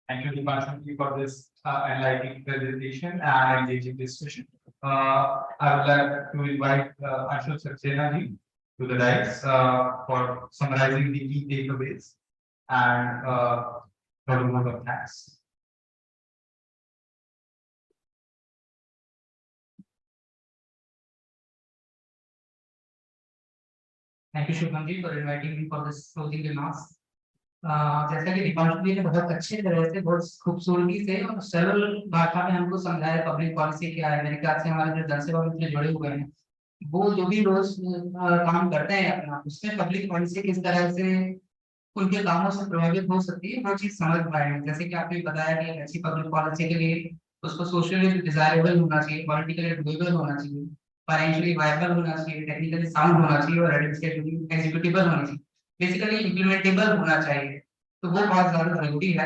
Thank you, Dipanshu, for this enlightening presentation and engaging discussion. I would like to invite Ashok Saxena ji to the dais for summarizing the key takeaways and for the vote of thanks. Thank you, Shubham ji, for inviting me for this closing remarks. जैसा कि दीपांशु जी ने बहुत अच्छे तरह से, बहुत खूबसूरती से और सरल भाषा में हमको समझाया पब्लिक पॉलिसी क्या है। मेरे ख्याल से हमारे जो जनसेवा मित्र जुड़े हुए हैं, वो जो भी रोज काम करते हैं अपना, उसमें पब्लिक पॉलिसी किस तरह से उनके कामों से प्रभावित हो सकती है, वो चीज समझ पाए हैं। जैसे कि आपने बताया कि एक अच्छी पब्लिक पॉलिसी के लिए उसको सोशली डिजायरेबल होना चाहिए, पॉलिटिकली डुएबल होना चाहिए, फाइनेंशियली वायबल होना चाहिए, टेक्निकली साउंड होना चाहिए और एडमिनिस्ट्रेटिवली एग्जीक्यूटिबल होना चाहिए, बेसिकली इम्प्लीमेंटेबल होना चाहिए। तो वो बहुत ज्यादा जरूरी है।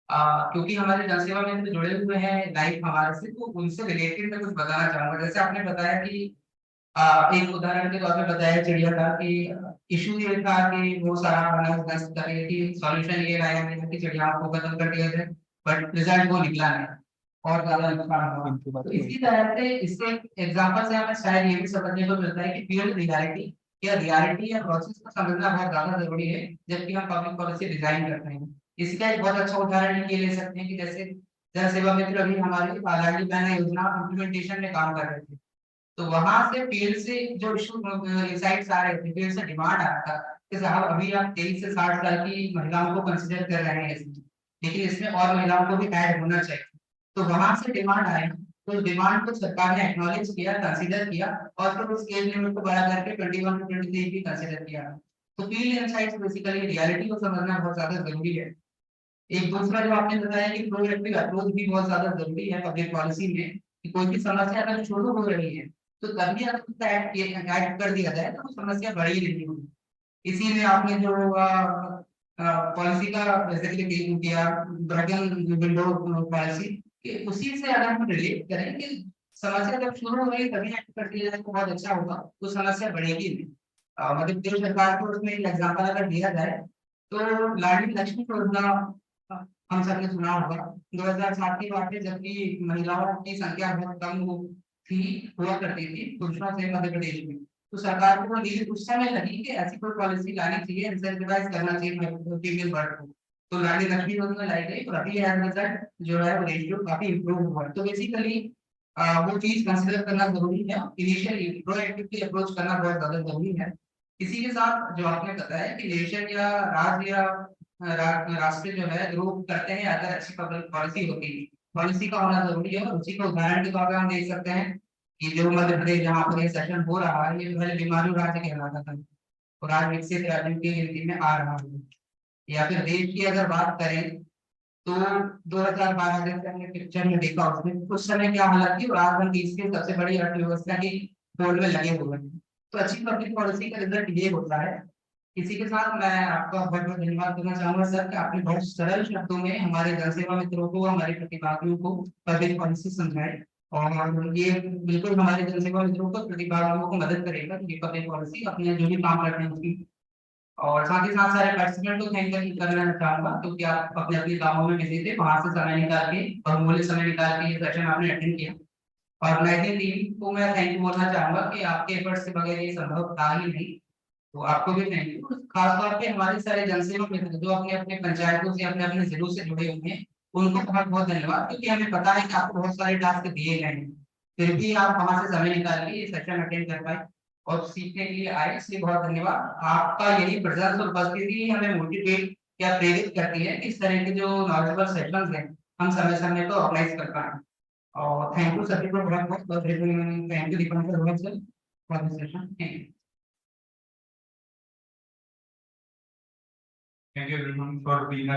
क्योंकि हमारे जनसेवा में जुड़े हुए हैं लाइफ हमारे से, तो उनसे रिलेटेड मैं कुछ बताना चाहूंगा। जैसे आपने बताया कि एक उदाहरण के तौर पे बताया चिड़िया का कि इशू ये था कि वो सारा अनाज नष्ट कर रही थी, सॉल्यूशन ये लाया गया कि चिड़ियाओं को खत्म कर दिया जाए, बट रिजल्ट वो निकला नहीं और ज्यादा नुकसान हुआ। तो इसी तरह से इससे एग्जांपल से हमें शायद ये भी समझने को मिलता है कि फील्ड रियलिटी या प्रोसेस को समझना बहुत ज्यादा जरूरी है जबकि हम पब्लिक पॉलिसी डिजाइन करते हैं। इसका एक बहुत अच्छा उदाहरण ये ले सकते हैं कि जैसे जन सेवा मित्र अभी हमारी लाडली बहन योजना इम्प्लीमेंटेशन में काम कर रहे थे, तो वहां से फील्ड से जो इशू इंसाइट्स आ रहे थे, फील्ड से डिमांड आ रहा था कि साहब अभी आप 23 से 60 साल की महिलाओं को कंसिडर कर रहे हैं इसमें, लेकिन इसमें और महिलाओं को भी ऐड होना चाहिए। तो वहां से डिमांड आई, तो डिमांड को सरकार ने एक्नॉलेज किया, कंसीडर किया और फिर उस एज लिमिट को बढ़ा करके 21 to 23 भी कंसीडर किया। तो फील्ड इनसाइट्स बेसिकली रियलिटी को समझना बहुत ज्यादा जरूरी है। एक दूसरा जो आपने बताया कि प्रोएक्टिव अप्रोच भी बहुत ज्यादा जरूरी है पब्लिक पॉलिसी में, कि कोई भी समस्या अगर शुरू हो रही है तो तभी अगर उसको ऐड कर दिया जाए तो वो समस्या बड़ी नहीं होगी। इसीलिए आपने जो पॉलिसी का बेसिकली किया ब्रैकेट विंडो पॉलिसी, कि उसी से अगर हम रिलेट करें कि समस्या जब शुरू हो रही तभी ऐड कर दिया जाए तो बहुत अच्छा होगा, तो समस्या बढ़ेगी नहीं। मध्य प्रदेश सरकार को उसमें एक एग्जाम्पल अगर दिया जाए तो लाडली लक्ष्मी योजना हम सबने सुना होगा। 2007 की बात है, जबकि महिलाओं की संख्या बहुत कम हुआ करती थी पुरुषों से मध्य प्रदेश में, तो सरकार को नीड उस समय लगी कि ऐसी कोई पॉलिसी लानी चाहिए, इंसेंटिवाइज करना चाहिए फीमेल वर्ग को। तो लाडली लक्ष्मी योजना लाई गई और अभी एज रिजल्ट जो है वो रेशियो काफी इंप्रूव हुआ है। तो बेसिकली वो चीज कंसिडर करना जरूरी है, इनिशियली प्रोएक्टिवली अप्रोच करना बहुत ज्यादा जरूरी है। इसी के साथ जो आपने बताया कि नेशन या राज्य या राष्ट्र जो है ग्रो करते हैं अगर अच्छी पब्लिक पॉलिसी होती है, पॉलिसी का होना जरूरी है। और उसी को उदाहरण के तौर पर हम देख सकते हैं कि जो मध्य प्रदेश जहाँ पर ये सेशन हो रहा है, ये पहले बीमारू राज्य कहलाता था और आज विकसित राज्यों की गिनती में आ रहा है। या फिर देश की अगर बात करें तो 2012 जैसे हमने पिक्चर में देखा, उसमें उस समय क्या हालत थी और आज हम देश की सबसे बड़ी अर्थव्यवस्था की होड़ में लगे हुए हैं। तो अच्छी पब्लिक पॉलिसी का रिजल्ट ये होता है। इसी के साथ मैं आपका बहुत बहुत धन्यवाद करना चाहूंगा सर कि आपने बहुत सरल शब्दों में हमारे जनसेवा मित्रों को, हमारे प्रतिभागियों को पब्लिक पॉलिसी समझाई। और ये बिल्कुल हमारे जनसेवा मित्रों को, प्रतिभागियों को मदद करेगा कि पब्लिक पॉलिसी अपने जो भी काम करते हैं उसकी। और साथ ही साथ सारे पार्टिसिपेंट को थैंक करना चाहूंगा क्योंकि आप अपने अपने कामों में बिजी थे, वहां से समय निकाल के, बहुमूल्य समय निकाल के ये सेशन आपने अटेंड किया। ऑर्गेनाइजिंग टीम को मैं थैंक यू बोलना चाहूंगा कि आपके एफर्ट्स के बगैर ये संभव था ही नहीं। तो आपको भी थैंक यू। खासतौर पे हमारे सारे जनसेवा मित्र जो अपने अपने पंचायतों से, अपने अपने जिलों से जुड़े हुए हैं, उनको बहुत बहुत धन्यवाद, क्योंकि हमें पता है कि आपको बहुत सारे टास्क दिए गए हैं, फिर भी आप वहां से समय निकाल के ये सेशन अटेंड कर पाए और सीखने के लिए आए, इसलिए बहुत धन्यवाद। आपका यही प्रेजेंस और उपस्थिति ही हमें मोटिवेट या प्रेरित करती है कि इस तरह के जो नॉलेजेबल सेशंस हैं हम समय समय पर ऑर्गेनाइज कर पाए। और थैंक यू सभी को बहुत बहुत thank you Dipankar sir for this session. Thank you. Thank you everyone for being